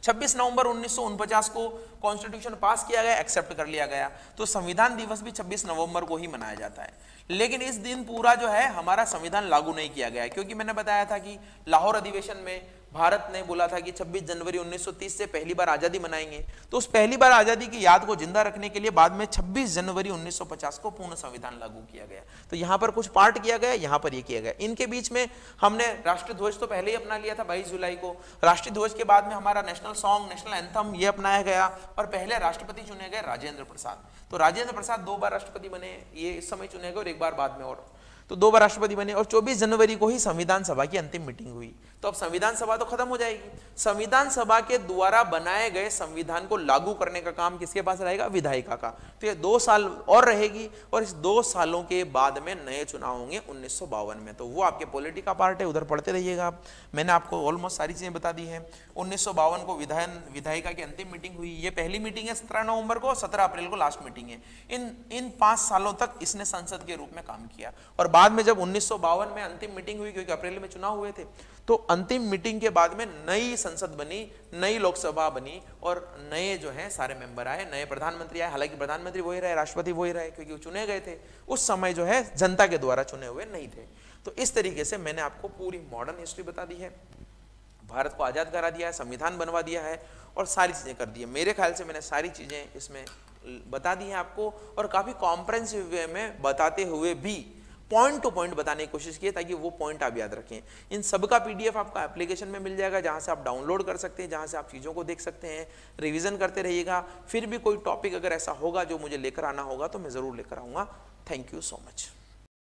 26 नवंबर 1949 को कॉन्स्टिट्यूशन पास किया गया, एक्सेप्ट कर लिया गया। तो संविधान दिवस भी 26 नवंबर को ही मनाया जाता है। लेकिन इस दिन पूरा जो है हमारा संविधान लागू नहीं किया गया, क्योंकि मैंने बताया था कि लाहौर अधिवेशन में भारत ने बोला था कि 26 जनवरी 1930 से पहली बार आजादी मनाएंगे। तो उस पहली बार आजादी की याद को जिंदा रखने के लिए बाद में 26 जनवरी 1950 को पूर्ण संविधान लागू किया गया। तो यहाँ पर कुछ पार्ट किया गया, यहाँ पर ये किया गया। इनके बीच में हमने राष्ट्रीय ध्वज तो पहले ही अपना लिया था 22 जुलाई को। राष्ट्रीय ध्वज के बाद में हमारा नेशनल सॉन्ग, नेशनल एंथम ये अपनाया गया और पहले राष्ट्रपति चुने गए राजेंद्र प्रसाद। तो राजेंद्र प्रसाद 2 बार राष्ट्रपति बने, ये इस समय चुने गए और 1 बार बाद में, और तो 2 बार राष्ट्रपति बने। और 24 जनवरी को ही संविधान सभा की अंतिम मीटिंग हुई। तो अब संविधान सभा तो खत्म हो जाएगी। संविधान सभा के द्वारा बनाए गए संविधान को लागू करने का काम किसके पास रहेगा? विधायिका का। तो ये 2 साल और रहेगी और इस 2 सालों के बाद में नए चुनाव होंगे 1952 में। तो वो आपके पॉलिटी का पार्ट है, उधर पढ़ते रहिएगा। मैंने आपको ऑलमोस्ट सारी चीजें बता दी है। 1952 को विधायिका की अंतिम मीटिंग हुई। ये पहली मीटिंग है 17 नवंबर को, 17 अप्रैल को लास्ट मीटिंग है। इन 5 सालों तक इसने संसद के रूप में काम किया और बाद में जब 1952 में अंतिम मीटिंग हुई, क्योंकि अप्रैल में चुनाव हुए थे, तो अंतिम मीटिंग के बाद में नई संसद बनी, नई लोकसभा बनी और नए जो है सारे मेंबर आए, नए प्रधानमंत्री आए। हालांकि प्रधानमंत्री वही रहे, राष्ट्रपति वही रहे, क्योंकि वो चुने गए थे उस समय जो है जनता के द्वारा चुने हुए नहीं थे। तो इस तरीके से मैंने आपको पूरी मॉडर्न हिस्ट्री बता दी है, भारत को आजाद करा दिया है, संविधान बनवा दिया है और सारी चीजें कर दी है। मेरे ख्याल से मैंने सारी चीजें इसमें बता दी है आपको और काफी कॉम्प्रिहेंसिव वे में बताते हुए भी पॉइंट टू पॉइंट बताने की कोशिश की है, ताकि वो पॉइंट आप याद रखें। इन सब का पीडीएफ आपका एप्लीकेशन में मिल जाएगा, जहां से आप डाउनलोड कर सकते हैं, जहां से आप चीज़ों को देख सकते हैं। रिवीजन करते रहिएगा। फिर भी कोई टॉपिक अगर ऐसा होगा जो मुझे लेकर आना होगा तो मैं ज़रूर लेकर आऊँगा। Thank you so much.